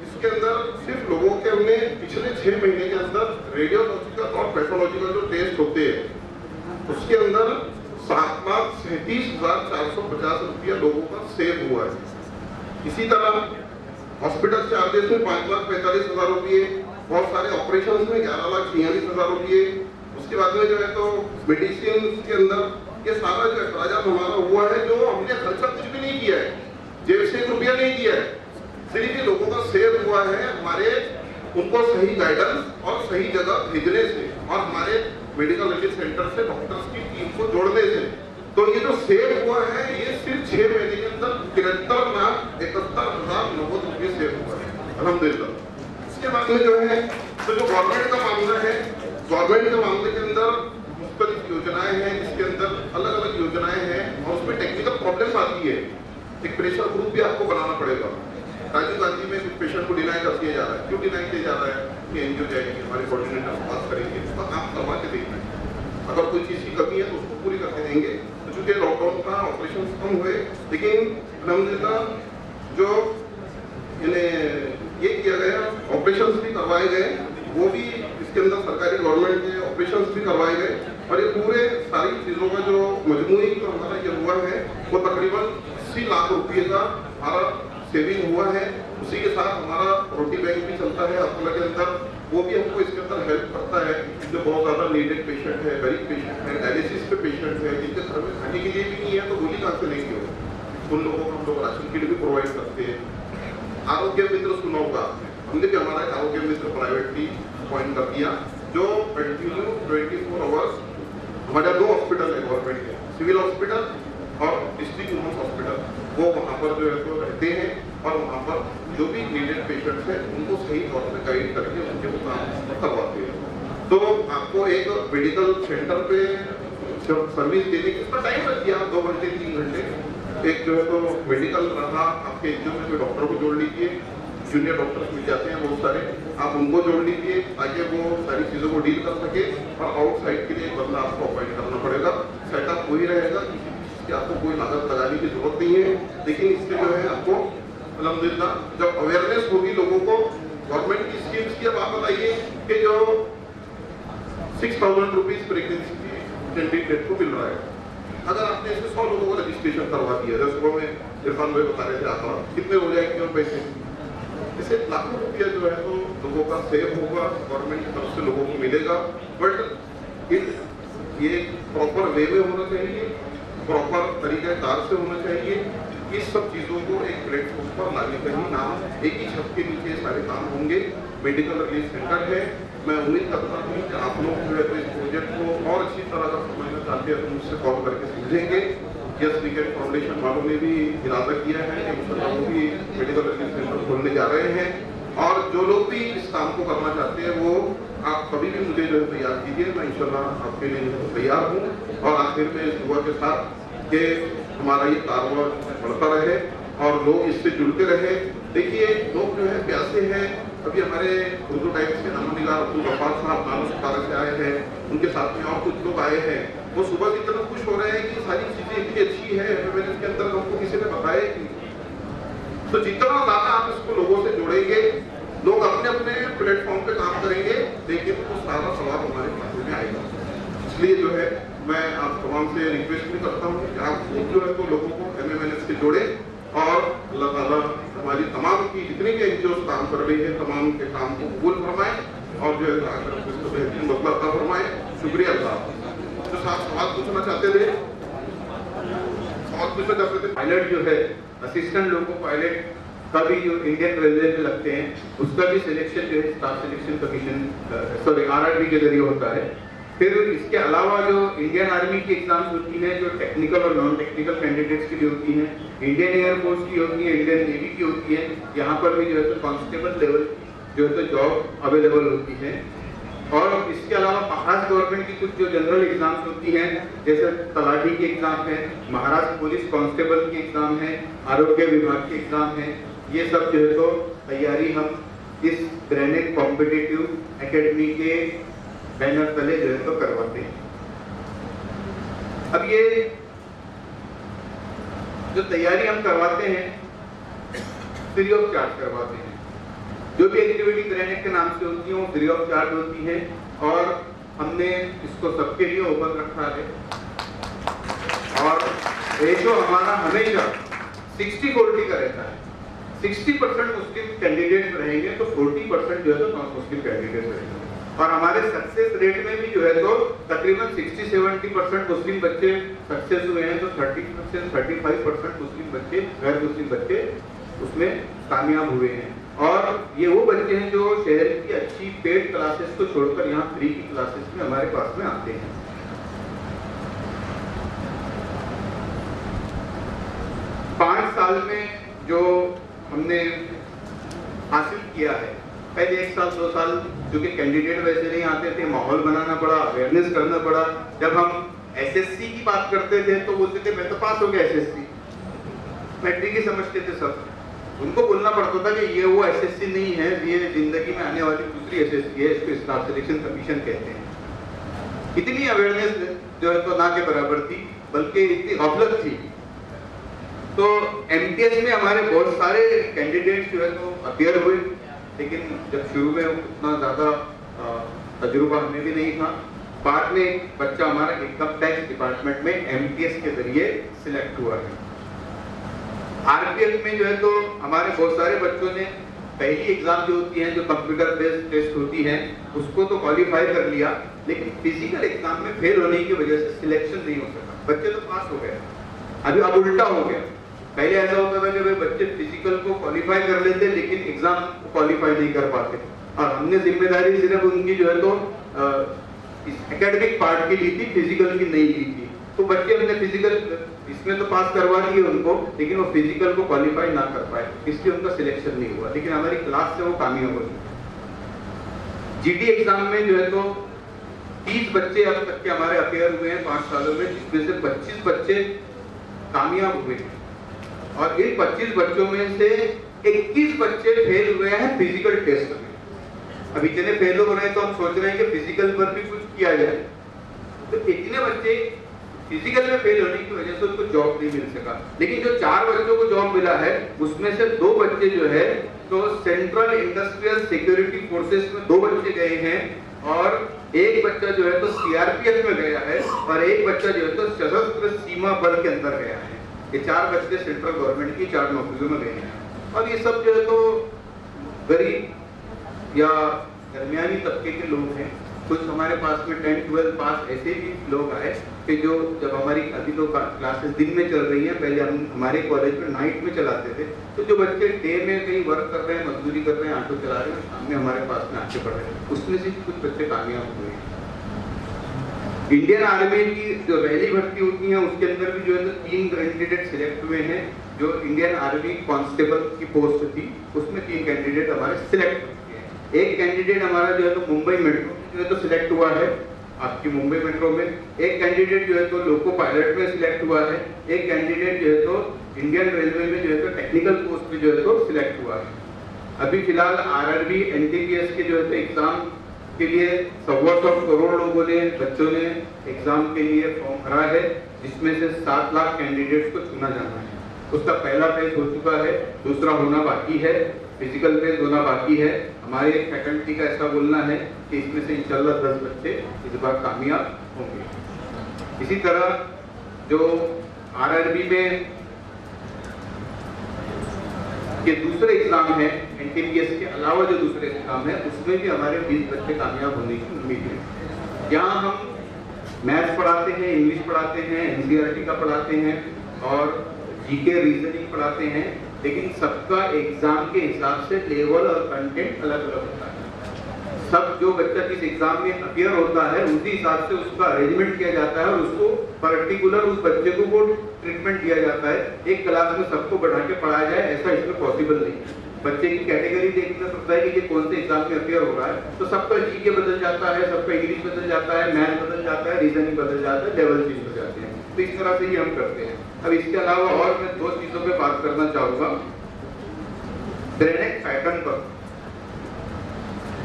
इसके अंदर सिर्फ लोगों के हमने पिछले 6 महीने के अंदर रेडियोलॉजिकल और पैथोलॉजिकल जो टेस्ट होते हैं उसके अंदर 7,37,450 रुपया लोगों का सेव हुआ है। इसी तरह हॉस्पिटल चार्जेस में 5,45,000 रुपये, बहुत सारे ऑपरेशन में 11,46,000 रुपये, उसके बाद में जो है तो मेडिसिन के अंदर ये सारा जो अखराजात हमारा हुआ है, जो हमने खर्चा कुछ भी नहीं किया है, जेब से 1 रुपया नहीं किया है, सिर्फ ये लोगों का सेव हुआ है हमारे उनको सही गाइडेंस और सही जगह भेजने से और हमारे मेडिकल रिसर्च सेंटर से डॉक्टर्स की टीम को जोड़ने से। तो ये जो सेव हुआ है ये सिर्फ 6 महीने के अंदर 73,71,090 रुपये सेव हुआ है, अल्हम्दुलिल्लाह। इसके बाद में जो है तो जो गवर्नमेंट का मामला है, गवर्नमेंट के मामले के अंदर मुख्तलिफ योजनाएं हैं, इसके अंदर अलग अलग योजनाएं हैं और उसमें टेक्निकल प्रॉब्लम्स आती है। एक प्रेशर ग्रुप भी आपको बनाना पड़ेगा। राजीव गांधी में कुछ पेशेंट को डिनाई कर दिया जा रहा है, क्यों डिनाई किया जा रहा है कि एनजीओ जाएगी, हमारे कोऑर्डिनेटर बात करेंगे, उसका काम करवा के देखना है, अगर कोई चीज़ की कमी है तो उसको पूरी करके देंगे। तो चूँकि लॉकडाउन का ऑपरेशन कम हुए, लेकिन अल्हम्दुलिल्लाह जो ये किया गया, ऑपरेशन भी करवाए गए, वो भी इसके अंदर सरकारी गवर्नमेंट के ऑपरेशन भी करवाए गए और ये पूरे सारी चीज़ों का जो मजमूई जो हमारा ये हुआ है वो तकरीबन 80 लाख रुपये का हमारा सेविंग हुआ है। उसी के साथ हमारा रोटी बैंक भी चलता है अकोला के अंदर, वो भी हमको इसके अंदर हेल्प करता है। जो बहुत ज़्यादा नीडेड पेशेंट है, गरीब पेशेंट है, डायलिसिस पे पेशेंट है, जिनके घर में खाने के लिए भी नहीं है तो गोली कहाँ से लेंगे हो, उन लोगों को हम लोग राशन किट भी प्रोवाइड करते हैं। आरोग्य मित्र सुना होगा, हमने भी हमारा आरोग्य मित्र प्राइवेटली अपॉइंट कर दिया, जो कंटिन्यू 24 आवर्स हमारे 2 हॉस्पिटल है गवर्नमेंट के, सिविल हॉस्पिटल और डिस्ट्रिक्ट वुमेन्स हॉस्पिटल, वो वहाँ पर जो है तो रहते हैं और वहाँ पर जो भी नीडेड पेशेंट्स हैं उनको सही तौर पर गाइड करके उनके वो काम करवाते हैं। तो आपको एक मेडिकल सेंटर पे सर्विस देने की उसका टाइम रख दिया, 2 घंटे 3 घंटे, एक जो है तो मेडिकल रहा, आपके एनजीओ में कोई डॉक्टर को जोड़ लीजिए, जूनियर डॉक्टर्स मिल जाते हैं बहुत सारे, आप उनको जोड़ लीजिए ताकि वो सारी चीज़ों को डील कर सके और आउटसाइड के लिए एक बंदा आपको अपॉइंट करना पड़ेगा। सेटअप वही रहेगा, कि आपको कोई लागत लगाने की जरूरत नहीं है, लेकिन इससे जो है आपको अल्हम्दुलिल्लाह जब अवेयरनेस होगी लोगों को गवर्नमेंट की स्कीम्स की, अब आप बताइए कि जो 6,000 रुपीज़ प्रेगनेंसी की कैंडिडेट को मिल रहा है, अगर आपने इसमें 100 लोगों को रजिस्ट्रेशन करवा दिया, जैसे सुबह में इरफान भाई बता रहे थे आंकड़ा, कितने हो जाएंगे और पैसे, इससे लाखों रुपया जो है तो लोगों का सेव होगा, गवर्नमेंट की तरफ से लोगों को मिलेगा। बट ये प्रॉपर वे में होना चाहिए, प्रॉपर तरीक़ेकार से होना चाहिए। इस सब चीज़ों को एक प्लेटफॉर्म पर लाने का ही नाम, एक ही छत के नीचे सारे काम होंगे। मेडिकल रिलीफ सेंटर है, मैं उम्मीद करता हूँ कि आप लोग जो है तो इस प्रोजेक्ट को और अच्छी तरह का समझना चाहते हैं तो मुझसे कॉल करके समझेंगे। यस वीकेंड फाउंडेशन वालों ने भी इरादा किया है कि वो भी मेडिकल रिलीफ सेंटर खोलने जा रहे हैं और जो लोग भी इस काम को करना चाहते हैं वो आप कभी भी मुझे जो है तैयार कीजिए, मैं इंशाल्लाह आपके लिए तैयार हूँ। और आखिर में इस दुआ के साथ कि हमारा ये कारोबार बढ़ता रहे और लोग इससे जुड़ते रहे। देखिए लोग जो है प्यासे हैं, अभी हमारे उर्दू टाइम्स के नामनिगार अब्दुल गफ्फार साहब नानक से आए हैं, उनके साथ में और कुछ लोग आए हैं, वो सुबह की तरह खुश हो रहे हैं कि सारी चीज़ें इतनी अच्छी है, मैंने इसके अंदर हमको किसी ने बताया कि तो जितना ज़्यादा आप इसको लोगों से जोड़ेंगे, लोग अपने अपने प्लेटफॉर्म पे काम करेंगे, लेकिन वो सारा सवाल हमारे खाते में आएगा। इसलिए जो है मैं आप तमाम से रिक्वेस्ट भी करता हूँ कि आप जो है तो लोगों को MMNS से जोड़े और अल्लाह ताला हमारी तमाम की जितनी भी एनजीओ काम कर रही है तमाम के काम को कबूल फरमाए और जो है इसको बेहतरीन बदला अता फरमाए। शुक्रिया अल्लाह। जो साहब सवाल पूछना चाहते थे, पायलट जो है असिस्टेंट लोको पायलट का भी जो इंडियन रेलवे में लगते हैं उसका भी सिलेक्शन जो है स्टाफ सिलेक्शन कमीशन RRB के जरिए होता है। फिर इसके अलावा जो इंडियन आर्मी की एग्जाम्स होती हैं जो टेक्निकल और नॉन टेक्निकल कैंडिडेट्स के लिए होती हैं, इंडियन एयरफोर्स की होती है, इंडियन नेवी की होती है, यहाँ पर भी जो है तो कांस्टेबल लेवल जो है तो जॉब अवेलेबल होती है। और इसके अलावा महाराष्ट्र गवर्नमेंट की कुछ जो जनरल एग्जाम्स होती हैं जैसे तलाठी की एग्जाम है, महाराष्ट्र पुलिस कांस्टेबल की एग्जाम है, आरोग्य विभाग की एग्जाम है, ये सब जो है तो तैयारी हम इस ब्रेनेक कॉम्पिटिटिव एकेडमी के बैनर तले जो है तो करवाते हैं। अब ये जो तैयारी हम करवाते हैं फ्री ऑफ चार्ज करवाते हैं। जो भी एक्टिविटी ब्रेनेक के नाम से होती है वो फ्री ऑफ चार्ज होती है और हमने इसको सबके लिए ओपन रखा है। और रेशो हमारा हमेशा 60-40 का रहता है। 60% मुस्लिम कैंडिडेट रहेंगे तो 40% जो है तो नॉन मुस्लिम कैंडिडेट रहेंगे। और हमारे सक्सेस रेट में भी जो है तो तकरीबन 60-70% मुस्लिम बच्चे सक्सेस हुए हैं, तो 30-35% मुस्लिम बच्चे, गैर मुस्लिम बच्चे उसमें कामयाब हुए हैं। और ये वो बच्चे हैं जो शहर की अच्छी पेड क्लासेस को छोड़कर यहाँ फ्री की क्लासेस में हमारे पास में आते हैं। पाँच साल में जो हमने हासिल किया है, पहले 1 साल 2 साल जो कि कैंडिडेट वैसे नहीं आते थे, माहौल बनाना पड़ा, अवेयरनेस करना पड़ा। जब हम एसएससी की बात करते थे तो बोलते थे मैं तो पास हो गया एसएससी, मैट्रिक ही समझते थे सब। उनको बोलना पड़ता था कि ये वो एसएससी नहीं है, ये जिंदगी में आने वाली दूसरी एसएससी है, इसको स्टाफ सिलेक्शन कमीशन कहते हैं। इतनी अवेयरनेस जो है तो ना के बराबर थी, बल्कि इतनी गफलत थी। तो एमटीएस में हमारे बहुत सारे कैंडिडेट्स जो है तो अपियर हुए, लेकिन जब शुरू में उतना ज़्यादा तजुर्बा हमें भी नहीं था। बाद में एक बच्चा हमारा इनकम टैक्स डिपार्टमेंट में एमटीएस के जरिए सिलेक्ट हुआ है। आरपीएफ में जो है तो हमारे बहुत सारे बच्चों ने पहली एग्जाम जो होती है, जो कंप्यूटर बेस्ड टेस्ट होती है, उसको तो क्वालिफाई कर लिया, लेकिन फिजिकल एग्जाम में फेल होने की वजह से सिलेक्शन नहीं हो सका। बच्चे तो पास हो गए, अभी अब उल्टा हो गया। पहले ऐसा होता था कि भाई बच्चे फिजिकल को क्वालिफाई कर लेते लेकिन एग्जाम को क्वालिफाई नहीं कर पाते, और हमने जिम्मेदारी सिर्फ उनकी जो है तो एकेडमिक पार्ट की ली थी, फिजिकल की नहीं ली थी। तो बच्चे हमने फिजिकल इसमें तो पास करवा दिए उनको, लेकिन वो फिजिकल को क्वालिफाई ना कर पाए, इसलिए उनका सिलेक्शन नहीं हुआ। लेकिन हमारी क्लास से वो कामयाब हो गए। जीडी एग्जाम में जो है तो 30 बच्चे अब तक के हमारे अपेयर हुए हैं 5 सालों में, जिसमें से 25 बच्चे कामयाब हुए हैं। और इन 25 बच्चों में से 21 बच्चे फेल हुए हैं फिजिकल टेस्ट में। अब इतने फेल हो रहे हैं तो हम सोच रहे हैं कि फिजिकल पर भी कुछ किया जाए। तो इतने बच्चे फिजिकल में फेल होने की वजह से उनको जॉब नहीं मिल सका, लेकिन जो 4 बच्चों को जॉब मिला है उसमें से 2 बच्चे जो है तो सेंट्रल इंडस्ट्रियल सिक्योरिटी फोर्सेस में 2 बच्चे गए हैं, और एक बच्चा जो है तो सीआरपीएफ में गया है, और एक बच्चा जो है तो सशस्त्र सीमा बल के अंदर गया है। ये 4 बच्चे सेंट्रल गवर्नमेंट की 4 नौकरियों में गए हैं। और ये सब जो है तो गरीब या दरमियानी तबके के लोग हैं। कुछ हमारे पास में 10-12 पास ऐसे भी लोग आए कि जो जब हमारी अभी तो क्लासेस दिन में चल रही हैं, पहले हम हमारे कॉलेज में नाइट में चलाते थे, तो जो बच्चे डे में कहीं वर्क कर रहे हैं, मजदूरी कर रहे हैं, ऑटो चला रहे हैं, सामने हमारे पास में आके पढ़ रहे हैं, उसमें से कुछ बच्चे कामयाब हुए हैं। इंडियन आर्मी की जो रैली भर्ती होती है उसके अंदर भी जो है तो 3 कैंडिडेट सिलेक्ट हुए हैं। जो इंडियन आर्मी कांस्टेबल की पोस्ट थी उसमें 3 कैंडिडेट हमारे सिलेक्ट हुए हैं। एक कैंडिडेट हमारा जो है तो मुंबई मेट्रो जो है तो सिलेक्ट हुआ है, आपकी मुंबई मेट्रो में। एक कैंडिडेट जो है तो लोको पायलट में सिलेक्ट हुआ है। एक कैंडिडेट जो है तो इंडियन रेलवे में जो है तो टेक्निकल पोस्ट में जो है तो सिलेक्ट हुआ है। अभी फिलहाल आरआरबी एनटीपीएस के जो है तो एग्जाम के लिए 125 करोड़ लोगों ने, बच्चों ने एग्जाम के लिए फॉर्म भरा है, जिसमें से 7 लाख कैंडिडेट्स को चुना जाना है। उसका पहला फेज हो चुका है, दूसरा होना बाकी है, फिजिकल फेज होना बाकी है। हमारे फैकल्टी का ऐसा बोलना है कि इसमें से इंशाल्लाह 10 बच्चे इस बार कामयाब होंगे। इसी तरह जो आरआरबी में के दूसरे एग्जाम है, एनटीपीएस के अलावा जो दूसरे एग्जाम है, उसमें भी हमारे 20 बच्चे कामयाब होने की उम्मीद है। यहाँ हम मैथ्स पढ़ाते हैं, इंग्लिश पढ़ाते हैं, एनसीईआरटी का पढ़ाते हैं और जीके रीजनिंग पढ़ाते हैं, लेकिन सबका एग्जाम के हिसाब से लेवल और कंटेंट अलग अलग होता है। सब जो बच्चा जिस एग्जाम में अपियर होता है उसी हिसाब से उसका अरेंजमेंट किया जाता है और उसको पर्टिकुलर उस बच्चे को वो ट्रीटमेंट दिया जाता है। एक क्लास में सबको बढ़ा के पढ़ाया जाए ऐसा इसमें पॉसिबल नहीं है। बच्चे की कैटेगरी देखना पड़ता है कि ये कौन से एग्जाम में अपियर हो रहा है, तो सबका जीके बदल जाता है, सबका इंग्लिश बदल जाता है, मैथ बदल जाता है, रीजनिंग बदल जाता है, लेवल चेंज हो जाते हैं। तो इस तरह से ही हम करते हैं। अब इसके अलावा और मैं 2 चीजों पे बात करना चाहूंगा। ब्रेनेक पैटर्न पर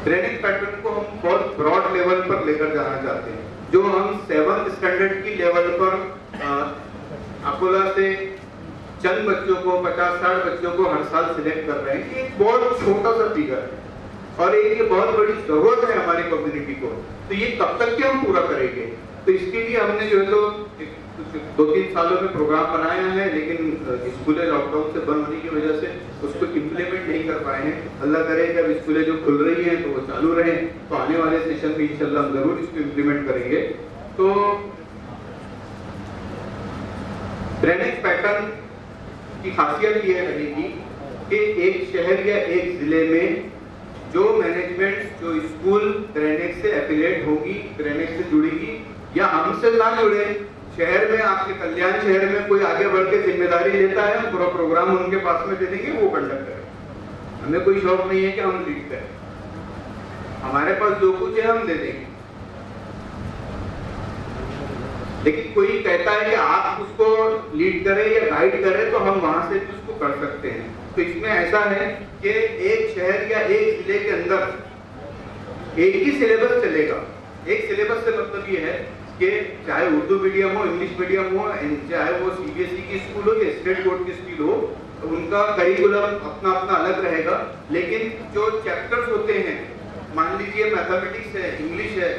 ट्रेनिंग पैटर्न को हम बहुत ब्रॉड लेवल पर लेकर जाना चाहते हैं। जो हम 7th स्टैंडर्ड की लेवल पर अकोला से चंद बच्चों को 50-60 बच्चों को हर साल सिलेक्ट कर रहे हैं, ये एक बहुत छोटा सा फिगर है और ये बहुत बड़ी जरूरत है हमारी कम्युनिटी को। तो ये कब तक के हम पूरा करेंगे? तो इसके लिए हमने जो है तो 2-3 सालों में प्रोग्राम बनाया है, लेकिन स्कूलें लॉकडाउन से बंद होने की वजह से उसको इम्प्लीमेंट नहीं कर पाए हैं। अल्लाह करे जब स्कूलें जो खुल रही हैं तो वो चालू रहे, तो आने वाले सेशन में इंशाल्लाह हम जरूर इसको इम्प्लीमेंट करेंगे। तो ट्रेनिंग पैटर्न की खासियत ये रहेगी कि एक शहर या एक जिले में जो मैनेजमेंट जो स्कूल ट्रेनिंग से एफिलिएट होगी, ट्रेनिंग से जुड़ेगी या हमसे ना जुड़े, शहर में आपके कल्याण शहर में कोई आगे बढ़ के जिम्मेदारी लेता है, हम पूरा प्रोग्राम उनके पास में दे देंगे, वो कंडक्ट करें। हमें कोई शौक नहीं है कि हम लीड करें, हमारे पास जो कुछ है हम दे देंगे। लेकिन कोई कहता है कि आप उसको लीड करें या गाइड करें तो हम वहां से उसको कर सकते हैं। तो इसमें ऐसा है कि एक शहर या एक जिले के अंदर एक ही सिलेबस चलेगा। एक सिलेबस से मतलब ये है कि चाहे उर्दू मीडियम हो, इंग्लिश मीडियम हो, चाहे वो सीबीएसई की स्कूल हो या स्टेट बोर्ड की स्कूल हो, उनका करिकुलम अपना अपना अलग रहेगा। लेकिन जो चैप्टर्स होते हैं, मान लीजिए मैथमेटिक्स है, इंग्लिश है,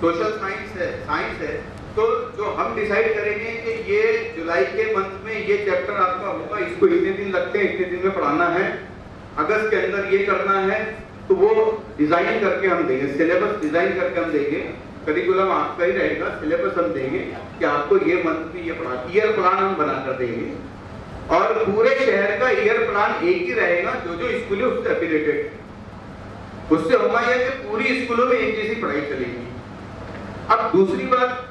सोशल साइंस है, साइंस है, तो जो हम डिसाइड करेंगे कि ये जुलाई के मंथ में ये चैप्टर आपका होगा, इसको इतने दिन लगते हैं, इतने दिन में पढ़ाना है, अगस्त के अंदर ये करना है, तो वो डिजाइन करके हम देंगे, सिलेबस डिजाइन करके हम देंगे। करिकुलम आपका ही रहेगा, सिलेबस हम देंगे कि आपको ये मंथ में ये पढ़ा, ईयर प्लान हम बनाकर देंगे और पूरे शहर का ईयर प्लान एक ही रहेगा, जो जो स्कूल है उससे एफिलिएटेड। उससे होगा यह कि पूरी स्कूलों में एक जैसी पढ़ाई चलेगी। अब दूसरी बात,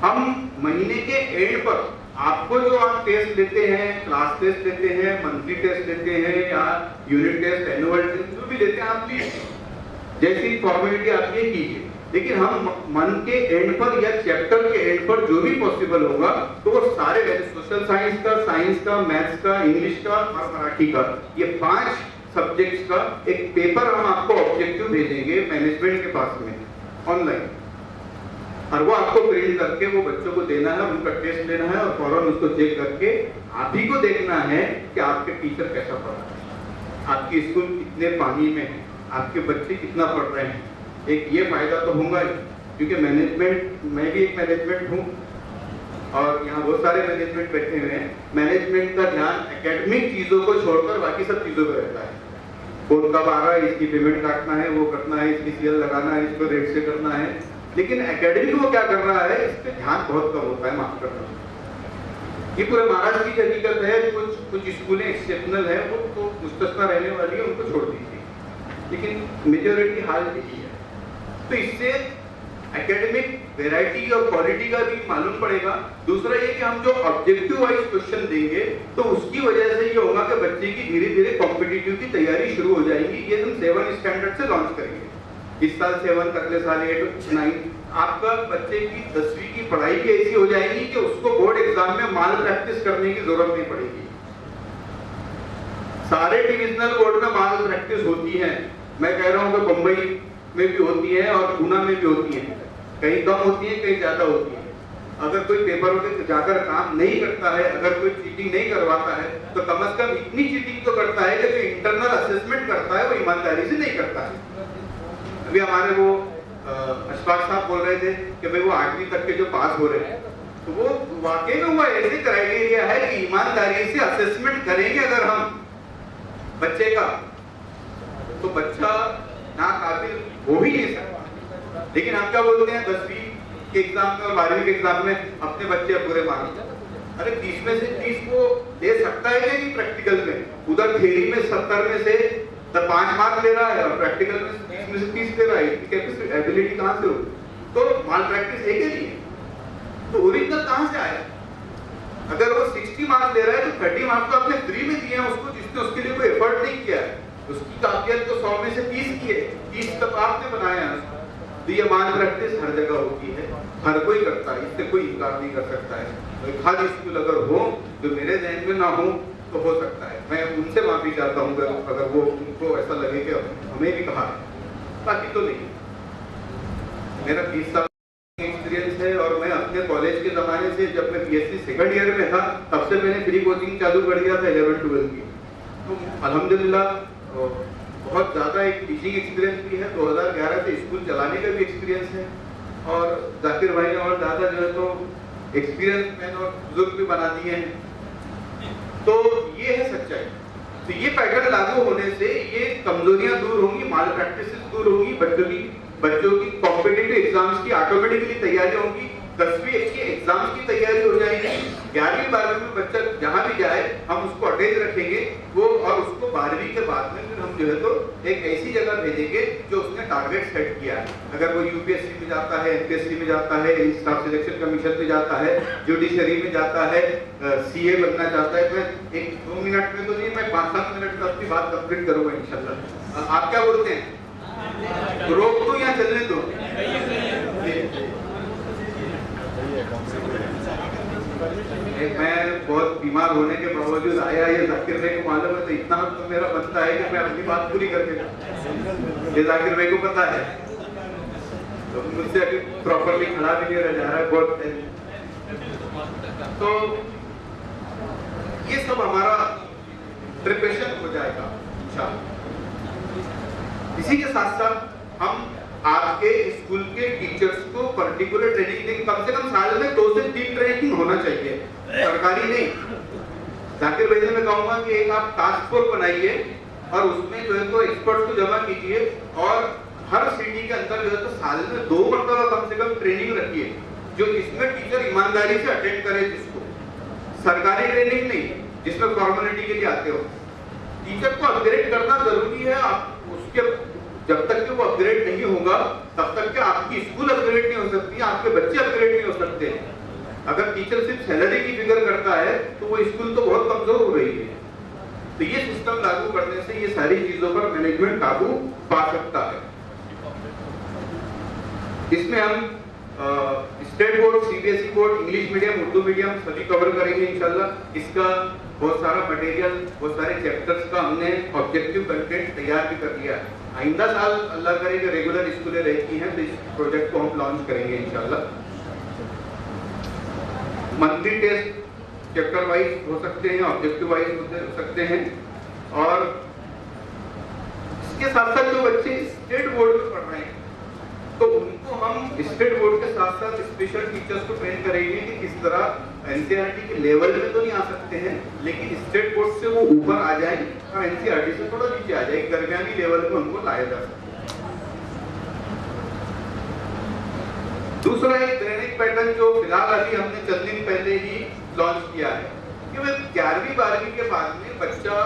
हम महीने के एंड पर आपको जो आप टेस्ट लेते हैं, क्लास टेस्ट लेते हैं, मंथली टेस्ट लेते हैं या यूनिट टेस्ट, एनुअल टेस्ट जो भी लेते हैं, आप लीजिए, जैसी फॉर्मेलिटी आप ये कीजिए। लेकिन हम मंथ के एंड पर या चैप्टर के एंड पर जो भी पॉसिबल होगा तो वो सारे सोशल साइंस का, साइंस का, मैथ्स का, इंग्लिश का और मराठी का, ये 5 सब्जेक्ट्स का एक पेपर हम आपको ऑब्जेक्टिव भेजेंगे मैनेजमेंट के पास में ऑनलाइन, और वो आपको प्रिंट करके वो बच्चों को देना है, उनका टेस्ट लेना है और फौरन उसको चेक करके आप ही को देखना है कि आपके टीचर कैसा पढ़ रहे हैं, आपकी स्कूल कितने पानी में है, आपके बच्चे कितना पढ़ रहे हैं। एक ये फायदा तो होगा ही, क्योंकि मैनेजमेंट, मैं भी एक मैनेजमेंट हूँ और यहाँ बहुत सारे मैनेजमेंट बैठे हुए हैं। मैनेजमेंट का ध्यान एकेडमिक चीजों को छोड़कर बाकी सब चीजों पर रहता है। कौन कब आ रहा है, इसकी पेमेंट काटना है, वो करना है, इसकी सीएल लगाना है, इसको रेट से करना है, लेकिन एकेडमिक वो क्या कर रहा है, इस पे ध्यान बहुत कम होता है, माफ करना। ये पूरे महाराष्ट्र की हकीकत है। कुछ स्कूलें एक्सेप्शनल है, वो तो मुस्तस्ना रहने वाली है, उनको छोड़ दीजिए, लेकिन मेजॉरिटी हाल यही है। तो इससे एकेडमिक वैरायटी और क्वालिटी का भी मालूम पड़ेगा। दूसरा ये कि हम जो ऑब्जेक्टिव वाइज क्वेश्चन देंगे तो उसकी वजह से ये होगा कि बच्चे की धीरे धीरे कॉम्पिटिटिव की तैयारी शुरू हो जाएगी। ये हम 7 स्टैंडर्ड से लॉन्च करेंगे, इस साल 7, अगले साल 8, 9। आपका बच्चे की 10वीं की पढ़ाई भी ऐसी हो जाएगी कि उसको बोर्ड एग्जाम में माल प्रैक्टिस करने की जरूरत नहीं पड़ेगी। सारे डिविजनल बोर्ड में माल प्रैक्टिस होती है, मैं कह रहा हूँ कि बम्बई में भी होती है और पूना में भी होती है, कहीं कम होती है, कहीं ज्यादा होती है। अगर कोई पेपरों पे जाकर काम नहीं करता है, अगर कोई चीटिंग नहीं करवाता है, तो कम से कम इतनी चीटिंग तो करता है कि जो इंटरनल असेसमेंट करता है वो ईमानदारी से नहीं करता है। अभी हमारे वो अशफाक साहब बोल रहे थे कि भाई वो 8वीं तक के जो पास हो रहे हैं, तो वो वाकई में वो ऐसे क्राइटेरिया है कि ईमानदारी से असेसमेंट करेंगे अगर हम बच्चे का, तो बच्चा नाकाबिल हो ही नहीं सकता। लेकिन हम क्या बोलते हैं, 10वीं के एग्जाम में और 12वीं के एग्जाम में अपने बच्चे पूरे मार्क्स, अरे 30 में से 30 को दे सकता है कि प्रैक्टिकल में? उधर थ्योरी में 70 में से 5 मार्क्स ले रहा है और प्रैक्टिकल में 30 में से 30 ले रहा है, कैपेसिटी एबिलिटी कहां से हो? तो माल प्रैक्टिस है कि नहीं है? तो ओरिजिनल कहां से आया? अगर वो 60 मार्क्स ले रहा है तो 30 मार्क्स तो आपने फ्री में दिए हैं उसको, जिसने उसके लिए कोई एफर्ट नहीं किया है। उसकी काबिलियत तो 100 में से 30 की है, 30 तक आपने बनाया है। तो ये माल प्रैक्टिस हर जगह होती है, हर कोई करता है, इससे कोई इनकार नहीं कर सकता है। खाली स्कूल अगर हो जो मेरे जहन में ना हो तो हो सकता है। मैं उनसे माफी चाहता हूँ अगर वो उनको ऐसा लगे कि हमें भी कहा, बाकी तो नहीं। मेरा 20 साल एक्सपीरियंस है और मैं अपने कॉलेज के ज़माने से, जब मैं बीएससी सेकंड ईयर में था, तब से मैंने फ्री कोचिंग चालू कर दिया था 11-12 की। तो अल्हम्दुलिल्लाह बहुत ज़्यादा एक टीचिंग एक्सपीरियंस भी है, 2011 से स्कूल चलाने का भी एक्सपीरियंस है। और जाकिर भाई ने और ज़्यादा जो है तो एक्सपीरियंस मैन और बुजुर्ग भी बना दिए हैं। तो ये है सच्चाई। तो ये पैटर्न लागू होने से ये कमजोरियां दूर होंगी, माल प्रैक्टिसेस दूर होगी, बच्चों की कॉम्पिटिटिव एग्जाम्स की ऑटोमेटिकली तैयारी होगी, 10वीं के एग्जाम्स की तैयारी हो जाएगी। 11वीं 12वीं में बच्चा जहां भी जाए हम उसको अटैच रखेंगे वो, और उसको 12वीं के बाद में फिर हम जो है तो एक ऐसी जगह भेजेंगे जो उसने टारगेट सेट किया है। अगर वो यूपीएससी में जाता है, एमपीएससी में जाता है, स्टाफ सिलेक्शन कमीशन में जाता है, जुडिशरी में जाता है, सीए बनना चाहता है, मैं 1-2 मिनट में तो नहीं, मैं 5-7 मिनट में अपनी बात कंप्लीट करूंगा इंशाल्लाह। आप क्या बोलते हैं? रोक दो या चलने दो? मैं बहुत बीमार होने के बावजूद आया, ये जाकिर भाई को मालूम है, तो इतना तो मेरा बनता है कि मैं अपनी बात पूरी करके, ये जाकिर भाई को पता है, तो मुझसे अभी प्रॉपरली खड़ा भी नहीं रह जा रहा है बहुत। तो ये सब हमारा प्रिपरेशन हो जाएगा इंशाल्लाह। इसी के साथ साथ हम आपके स्कूल के टीचर्स को पर्टिकुलर ट्रेनिंग देंगे, कम से कम साल में 2 से 3 ट्रेनिंग होना चाहिए, सरकारी नहीं। जाकिर भाई से मैं कहूंगा कि एक आप टास्क फोर्स बनाइए और उसमें जो है तो एक्सपर्ट्स को जमा कीजिए, और हर सिटी के अंदर जो है तो साल में 2 मरतबा कम से कम ट्रेनिंग रखिए, जो इसमें टीचर ईमानदारी से अटेंड करे, जिसको सरकारी ट्रेनिंग नहीं जिसमें फॉर्मेलिटी के लिए आते हो। टीचर को अपग्रेड करना जरूरी है, आप उसके जब तक कि वो अपग्रेड नहीं होगा तब तक कि आपकी स्कूल अपग्रेड नहीं हो सकती, आपके बच्चे अपग्रेड नहीं हो सकते। अगर टीचर सिर्फ सैलरी की फिक्र करता है तो वो स्कूल तो बहुत कमजोर हो रही है। तो ये सिस्टम लागू करने से ये सारी चीजों पर मैनेजमेंट काबू पा सकता है। इसमें हम state board, CBSE board, English medium, Urdu medium सभी कवर करेंगे इंशाल्लाह। इसका बहुत सारा मटेरियल, बहुत सारे चैप्टर्स का हमने ऑब्जेक्टिव कंटेंट तैयार भी कर दिया है। आइंदा साल अल्लाह करे कि रेगुलर स्कूलें रहती हैं तो इस प्रोजेक्ट को हम लॉन्च करेंगे इंशाल्लाह। मंथली टेस्ट चैप्टर वाइज हो सकते हैं, ऑब्जेक्टिव वाइज हो सकते हैं, और इसके साथ साथ जो बच्चे स्टेट बोर्ड में पढ़ रहे हैं तो उनको हम स्टेट बोर्ड के साथ साथ स्पेशल टीचर्स को ट्रेन करेंगे कि किस तरह एनसीईआरटी के लेवल में तो नहीं आ सकते हैं, लेकिन स्टेट बोर्ड से वो ऊपर आ जाए और एनसीईआरटी से थोड़ा नीचे आ जाए, दरमियानी लेवल में उनको लाया जा सकता है। दूसरा एक ट्रेनिंग पैटर्न जो फिलहाल अभी हमने चंद दिन पहले ही लॉन्च किया है कि वह 11वीं 12वीं के बाद में बच्चा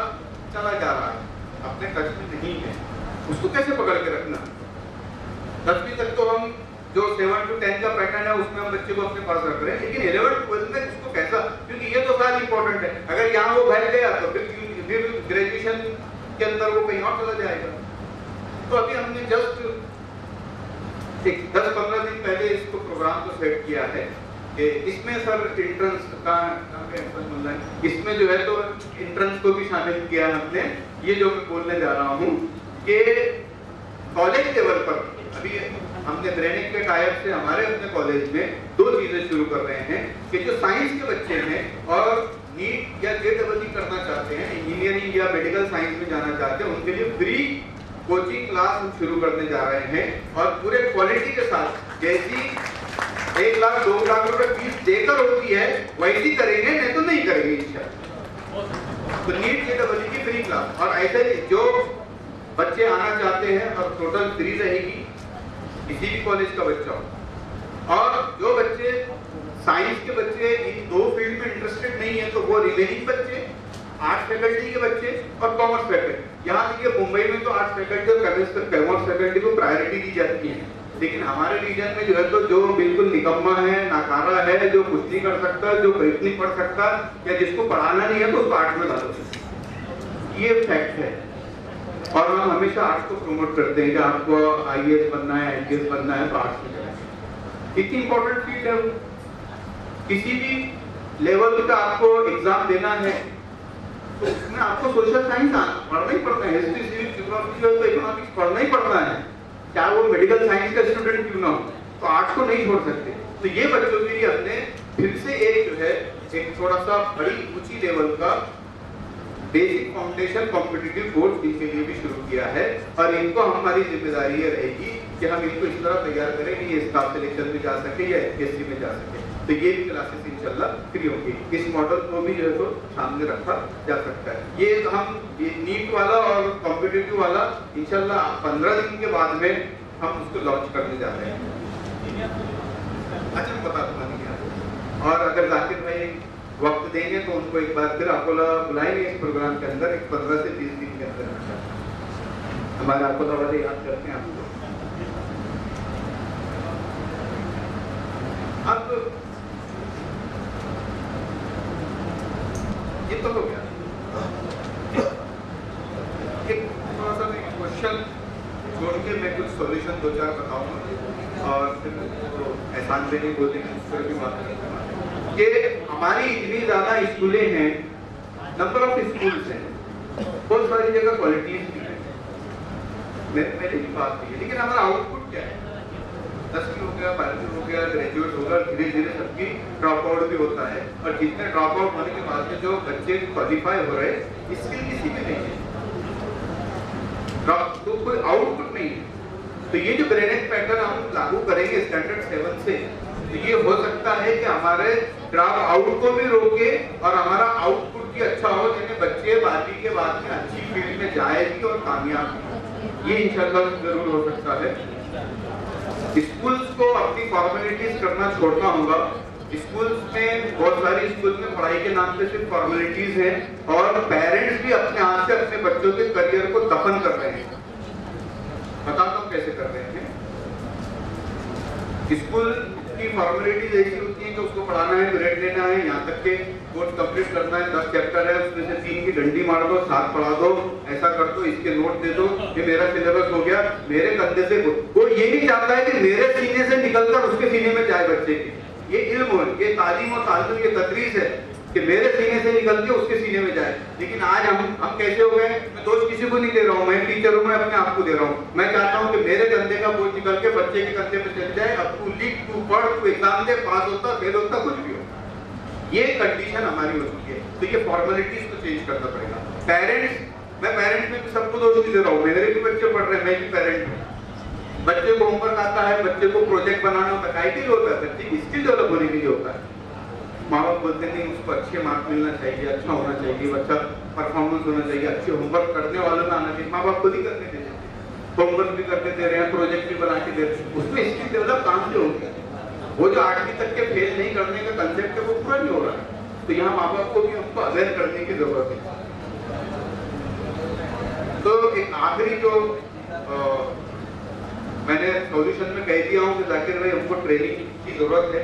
चला जा रहा है, अपने टच में नहीं है, उसको कैसे पकड़ के रखना। 10वीं तक तो हम जो 7 to 10 का पैटर्न है उसमें हम बच्चे को अपने पास रख रहे हैं, लेकिन 11th-12th में उसको कैसा, क्योंकि ये तो साल इंपॉर्टेंट है, अगर यहाँ वो बैठ गया तो फिर ग्रेजुएशन के अंदर वो कहीं और चला जाएगा। तो अभी हमने जस्ट 10-15 दिन पहले इसको प्रोग्राम को सेट किया है कि इसमें सर एंट्रेंस का इसमें जो है तो एंट्रेंस को भी शामिल किया है हमने। ये जो मैं बोलने जा रहा हूँ कि कॉलेज लेवल पर अभी हमने ब्रेनिंग के टाइप से हमारे अपने कॉलेज में 2 चीजें शुरू कर रहे हैं कि जो साइंस के बच्चे हैं और नीट या जेईई करना चाहते हैं, इंजीनियरिंग या मेडिकल साइंस में जाना चाहते हैं, उनके लिए फ्री कोचिंग क्लास हम शुरू करने जा रहे हैं, और पूरे क्वालिटी के साथ, जैसी 1 लाख 2 लाख रुपए फीस देकर होती है वैसी करेंगे, नहीं तो नहीं करेंगे इंशाल्लाह। तो नीट जेईई की फ्री क्लास, और ऐसे जो बच्चे आना चाहते हैं और टोटल फ्री रहेगी, किसी भी कॉलेज का बच्चा हो। और जो बच्चे साइंस के बच्चे इन 2 फील्ड में इंटरेस्टेड नहीं है तो वो रिमेनिंग बच्चे, आर्ट्स फैकल्टी के बच्चे और कॉमर्स फैकल्टी, यहाँ देखिए मुंबई में तो आर्ट्स फैकल्टी और कॉमर्स फैकल्टी को प्रायोरिटी दी जाती है, लेकिन हमारे रीजन में जो है तो जो बिल्कुल निकम्मा है, नाकारा है, जो कुछ नहीं कर सकता, जो कुछ नहीं पढ़ सकता, या जिसको पढ़ाना नहीं है तो उसको आर्ट्स में डालो, ये फैक्ट है। और हम हमेशा आर्ट्स को प्रमोट करते हैं कि आपको आईएएस बनना है, आईपीएस बनना है तो आर्ट्स में जाए। इतनी इंपॉर्टेंट फील्ड है, किसी भी लेवल का आपको एग्जाम देना है तो उसमें आपको सोशल साइंस पढ़ना ही पड़ता है, हिस्ट्री, सिविक्स, ज्योग्राफी और इकोनॉमिक्स पढ़ना ही पड़ता है, चाहे वो मेडिकल साइंस का स्टूडेंट क्यों ना हो। तो आर्ट्स को नहीं छोड़ सकते। तो ये बच्चों के लिए हमने फिर से एक जो है एक थोड़ा सा बड़ी ऊंची लेवल का बेसिक फाउंडेशन कॉम्पिटिटिव कोर्स इनके लिए भी शुरू किया है। और इनको हमारी जिम्मेदारी ये रहेगी कि हम इनको इस तरह तैयार करें कि ये स्टाफ सिलेक्शन में जा सके या एसपीएससी में जा सके। तो ये भी क्लासेस इंशाल्लाह फ्री होंगी। इस मॉडल को भी जो है तो सामने रखा जा सकता है। ये हम ये नीट वाला और कॉम्पिटिटिव वाला इंशाल्लाह 15 दिन के बाद में हम उसको लॉन्च करने जा रहे हैं। अच्छा मैं बता दूंगा क्या। और अगर जाकिर भाई वक्त देंगे तो उनको एक बार फिर अकोला बुलाएंगे इस प्रोग्राम के अंदर, एक 15 से 20 दिन के अंदर हमारे अकोला वाले याद करते हैं आपको। अब ये तो हो गया, एक थोड़ा सा क्वेश्चन छोड़ के मैं कुछ सॉल्यूशन 2-4 बताऊंगा और फिर तो एहसान भी नहीं बोलेंगे उस पर भी बात करेंगे कि हमारी इतनी ज्यादा स्कूलें हैं, नंबर ऑफ स्कूल्स हैं, बहुत सारी जगह क्वालिटीज भी है, मेरे की बात नहीं है, लेकिन हमारा आउटपुट क्या है? 10वीं हो गया, 12वीं हो गया, ग्रेजुएट होगा, धीरे धीरे सबकी ड्रॉप आउट भी होता है। और जितने ड्रॉप आउट होने के बाद में जो बच्चे क्वालिफाई हो रहे हैं स्किल किसी में नहीं है, तो कोई आउटपुट नहीं है। तो ये जो ग्रेडेड पैटर्न हम लागू करेंगे स्टैंडर्ड 7 से, तो ये हो सकता है कि हमारे ड्रॉप आउट को भी रोके और हमारा आउटपुट भी अच्छा हो, जिन्हें बच्चे 12वीं के बाद में अच्छी फील्ड में जाए भी और कामयाब भी। ये इंशाल्लाह जरूर हो सकता है। स्कूल्स को अपनी फॉर्मेलिटीज करना छोड़ना होगा। स्कूल्स में बहुत सारी स्कूल में पढ़ाई के नाम पे सिर्फ फॉर्मेलिटीज हैं और पेरेंट्स भी अपने हाथ से अपने बच्चों के करियर को दफन कर रहे हैं। बताता हूँ कैसे कर रहे हैं। स्कूल की फॉर्मेलिटीज ऐसी होती है कि उसको पढ़ाना है, ग्रेड लेना है, यहाँ तक के कोर्स कंप्लीट करना है, 10 चैप्टर है, उसमें से 3 की डंडी मार दो, 7 पढ़ा दो, ऐसा कर दो, इसके नोट दे दो, ये मेरा सिलेबस हो गया, मेरे कंधे से। वो ये नहीं चाहता है कि मेरे सीने से निकलकर उसके सीने में जाए बच्चे की। ये इल्म है, ये तालीम और ताल्लुम, ये तदरीस है कि मेरे सीने से निकल के उसके सीने में जाए। लेकिन आज हम कैसे हो गए? मैं दोष किसी को नहीं दे रहा हूँ, मैं टीचर हूँ, मैं अपने आप को दे रहा हूँ। मैं चाहता हूँ कि मेरे कंधे का बोझ निकल के बच्चे के कंधे पे चल जाए। अब तू लिख, तू पढ़, तू एग्जाम दे, पास होता, फेल होता, कुछ भी हो। ये कंडीशन हमारी हो चुकी है। तो ये फॉर्मेलिटीज को चेंज करना पड़ेगा। पेरेंट्स, मैं पेरेंट्स में भी सबको दोष नहीं दे रहा हूँ, मेरे भी बच्चे पढ़ रहे हैं, मैं भी पेरेंट हूँ। बच्चे को होमवर्क आता है, बच्चे को प्रोजेक्ट बनाना होता है, आईटी होता है, बच्चे की स्किल डेवलप होने के लिए होता है। माँ बाप बोलते नहीं उसको अच्छे मार्क्स मिलना चाहिए, अच्छा होना चाहिए, अच्छा परफॉर्मेंस होना चाहिए, अच्छे होमवर्क करने वालों में आना चाहिए। माँ बाप खुद ही करने देते हैं, होमवर्क भी करके दे रहे हैं, प्रोजेक्ट भी बना के दे रहे हैं, उसमें स्किल डेवलप कहाँ से होगी? वो जो 8वीं तक के फेल नहीं करने का कंसेप्ट है वो पूरा नहीं हो रहा है। तो यहाँ माँ बाप को भी हमको अवेयर करने की जरूरत है। तो एक आखिरी जो मैंने सॉल्यूशन में कह दिया हूँ कि जाकिर भाई हमको ट्रेनिंग की जरूरत है।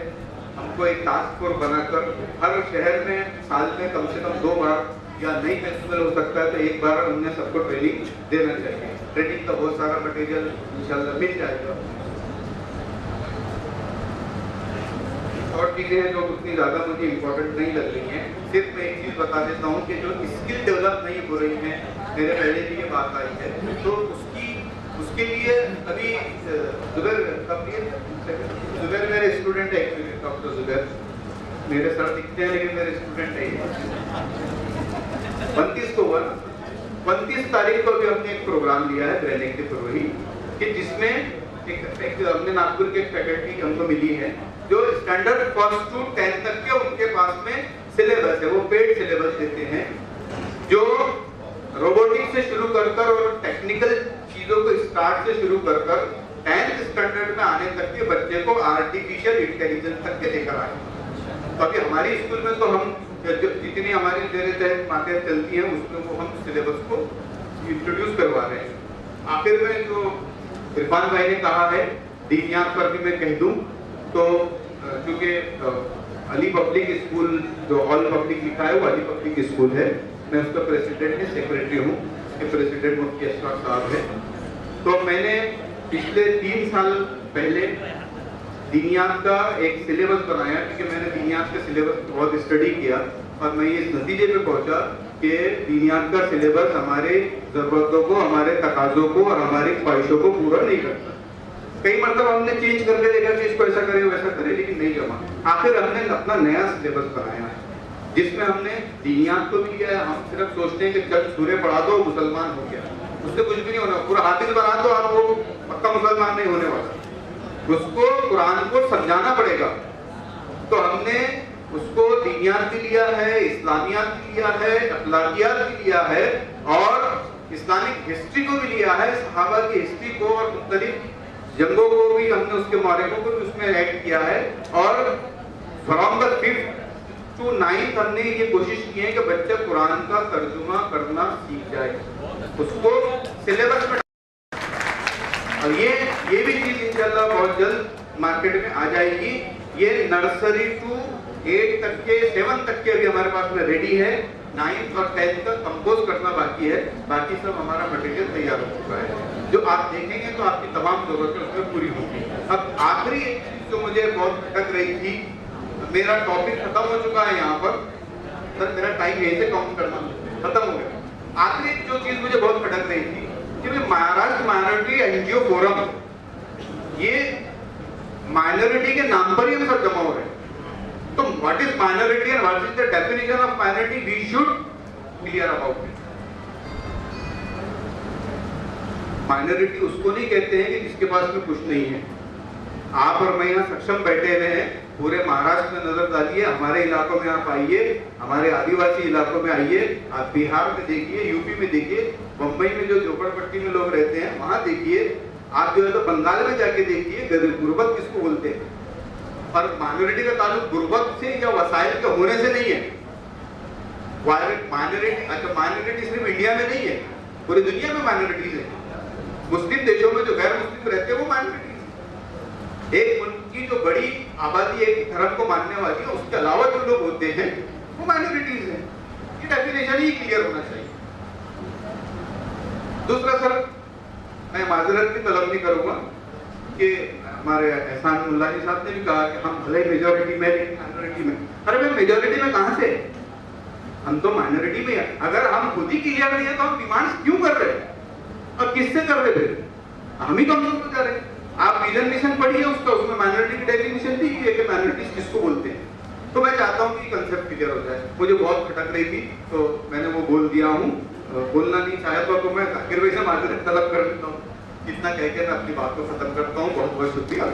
हमको एक टास्क फोर्स बनाकर हर शहर में साल में कम से कम 2 बार या नई फेस्टिवल हो सकता है तो एक बार हमने सबको ट्रेनिंग देना चाहिए। ट्रेनिंग का बहुत सारा मटेरियल इंशाल्लाह मिल जाएगा। और चीजें हैं जो उतनी ज्यादा मुझे इम्पोर्टेंट नहीं लग रही हैं। सिर्फ मैं एक चीज बता देता हूँ कि जो स्किल डेवलप नहीं हो रही है, मेरे पहले भी ये बात आई है, तो उसके लिए अभी जुबैर मेरे स्टूडेंट है, डॉक्टर जुबैर मेरे सर दिखते हैं लेकिन मेरे स्टूडेंट नहीं। 29 तारीख को भी हमने एक प्रोग्राम लिया है ब्रेन एक्टिव प्रोही कि जिसमें एक हमने नागपुर के फैकल्टी हमको मिली है जो स्टैंडर्ड 1st to 10th तक के उनके पास में सिलेबस है, वो पेड सिलेबस देते हैं जो रोबोटिक्स से शुरू कर और टेक्निकल चीजों को स्टार्ट से शुरू कर 10th स्टैंडर्ड में आने तक के बच्चे को आर्टिफिशियल इंटेलिजेंस तक के लेकर आए। तो अभी हमारी स्कूल में तो हम जितनी हमारी मेरे तहत बातें चलती हैं उसमें वो हम सिलेबस को इंट्रोड्यूस करवा रहे हैं। आखिर में जो इरफान भाई ने कहा है दीनियात पर भी मैं कह दूं तो क्योंकि अली पब्लिक स्कूल जो ऑल पब्लिक लिखा है वो अली पब्लिक स्कूल है, मैं उसका प्रेसिडेंट है, सेक्रेटरी हूँ, इसके प्रेसिडेंट मुफ्ती अशरफ साहब है। तो मैंने पिछले 3 साल पहले दीनियात का एक सिलेबस बनाया क्योंकि मैंने दीनियात का सिलेबस बहुत स्टडी किया और मैं इस नतीजे पे पहुंचा कि दीनियात का सिलेबस हमारे जरूरतों को, हमारे तकाजों को और हमारी ख्वाहिशों को पूरा नहीं करता। कई मतलब हमने चेंज करके देखा कि इसको ऐसा करे वैसा करे, लेकिन नहीं जमा। आखिर हमने अपना नया सिलेबस बनाया है जिसमें हमने दीनियात को भी लिया है। हम सिर्फ सोचते हैं कि जब सूरे पढ़ा दो मुसलमान हो गया, उससे कुछ भी नहीं होना। पूरा हाफिज बना दो आप, वो पक्का मुसलमान नहीं होने वाला। उसको कुरान को समझाना पड़ेगा। तो हमने उसको दीनियात भी लिया है, इस्लामियात भी लिया है, अखलाकियात भी लिया है और इस्लामिक हिस्ट्री को भी लिया है, सहाबा की हिस्ट्री को और मुख्तलिफ जंगों को भी हमने, उसके मौरखों को भी उसमें ऐड किया है। और from the 5th to 9th हमने ये कोशिश की है कि बच्चा कुरान का तर्जुमा करना सीख जाए, उसको सिलेबस में। और ये भी चीज इंशाल्लाह बहुत जल्द मार्केट में आ जाएगी। ये नर्सरी टू 8 तक के, 7 तक के अभी हमारे पास में रेडी है। 9th और 10th का कंपोज करना बाकी है, बाकी सब हमारा मटेरियल तैयार हो चुका है। जो आप देखेंगे तो आपकी तमाम जरूरतें उसमें पूरी होंगी। अब आखिरी एक चीज जो मुझे बहुत खटक रही थी, मेरा टॉपिक खत्म हो चुका है यहाँ पर सर, मेरा टाइम यहीं से काउंट करना खत्म हो गया। आखिरी जो चीज मुझे बहुत खटक रही थी कि महाराष्ट्र माइनॉरिटी एनजीओ फोरम, ये माइनॉरिटी के नाम पर ही हम सब जमा हो रहे हैं। तो what is minority and what is the definition of minority, we should clear about it. Minority उसको नहीं कहते हैं कि जिसके पास में कुछ नहीं है। आप और मैं यहाँ सक्षम बैठे हुए हैं, पूरे महाराष्ट्र में नजर डालिए, हमारे इलाकों में आप आइए, हमारे आदिवासी इलाकों में आइए, आप बिहार में देखिए, यूपी में देखिए, बम्बई में जो झोपड़पट्टी में लोग रहते हैं वहां देखिए, आप जो है तो बंगाल में जाके देखिए, गुर्बत किसको बोलते हैं। और माइनॉरिटी का ताल्लुक गुर्बत से या वसाइल के होने से नहीं है। माइनॉरिटी सिर्फ इंडिया में नहीं है, पूरी दुनिया में माइनॉरिटीज है। मुस्लिम देशों में जो गैर मुस्लिम रहते हैं वो माइनॉरिटीज। एक मुल्क की जो बड़ी आबादी एक धर्म को मानने वाली है, उसके अलावा जो लोग होते हैं वो माइनॉरिटीज हैं। ये डेफिनेशन ही क्लियर होना चाहिए। दूसरा सर, मैं माजरत की तलब नहीं करूंगा कि हमारे एहसान मुल्ला जी साहब ने भी कहा कि हम भले मेजॉरिटी में लेकिन माइनॉरिटी में। अरे भाई मेजॉरिटी में कहां से, हम तो माइनॉरिटी में है। अगर हम खुद ही क्लियर नहीं है तो हम डिमांड्स क्यों कर रहे हैं और किससे कर रहे थे? हम ही कमजोर कर रहे हैं। आप विजन मिशन पढ़िए उसका, उसमें माइनॉरिटी की डेफिनेशन दी है कि माइनॉरिटीज किसको बोलते हैं। तो मैं चाहता हूं कि कंसेप्ट क्लियर हो जाए। मुझे बहुत खटक रही थी तो मैंने वो बोल दिया हूं। बोलना नहीं चाहता तो मैं जाकिर भाई से माजरत तलब कर लेता हूं। इतना कह के मैं अपनी बात को खत्म करता हूं। बहुत बहुत शुक्रिया।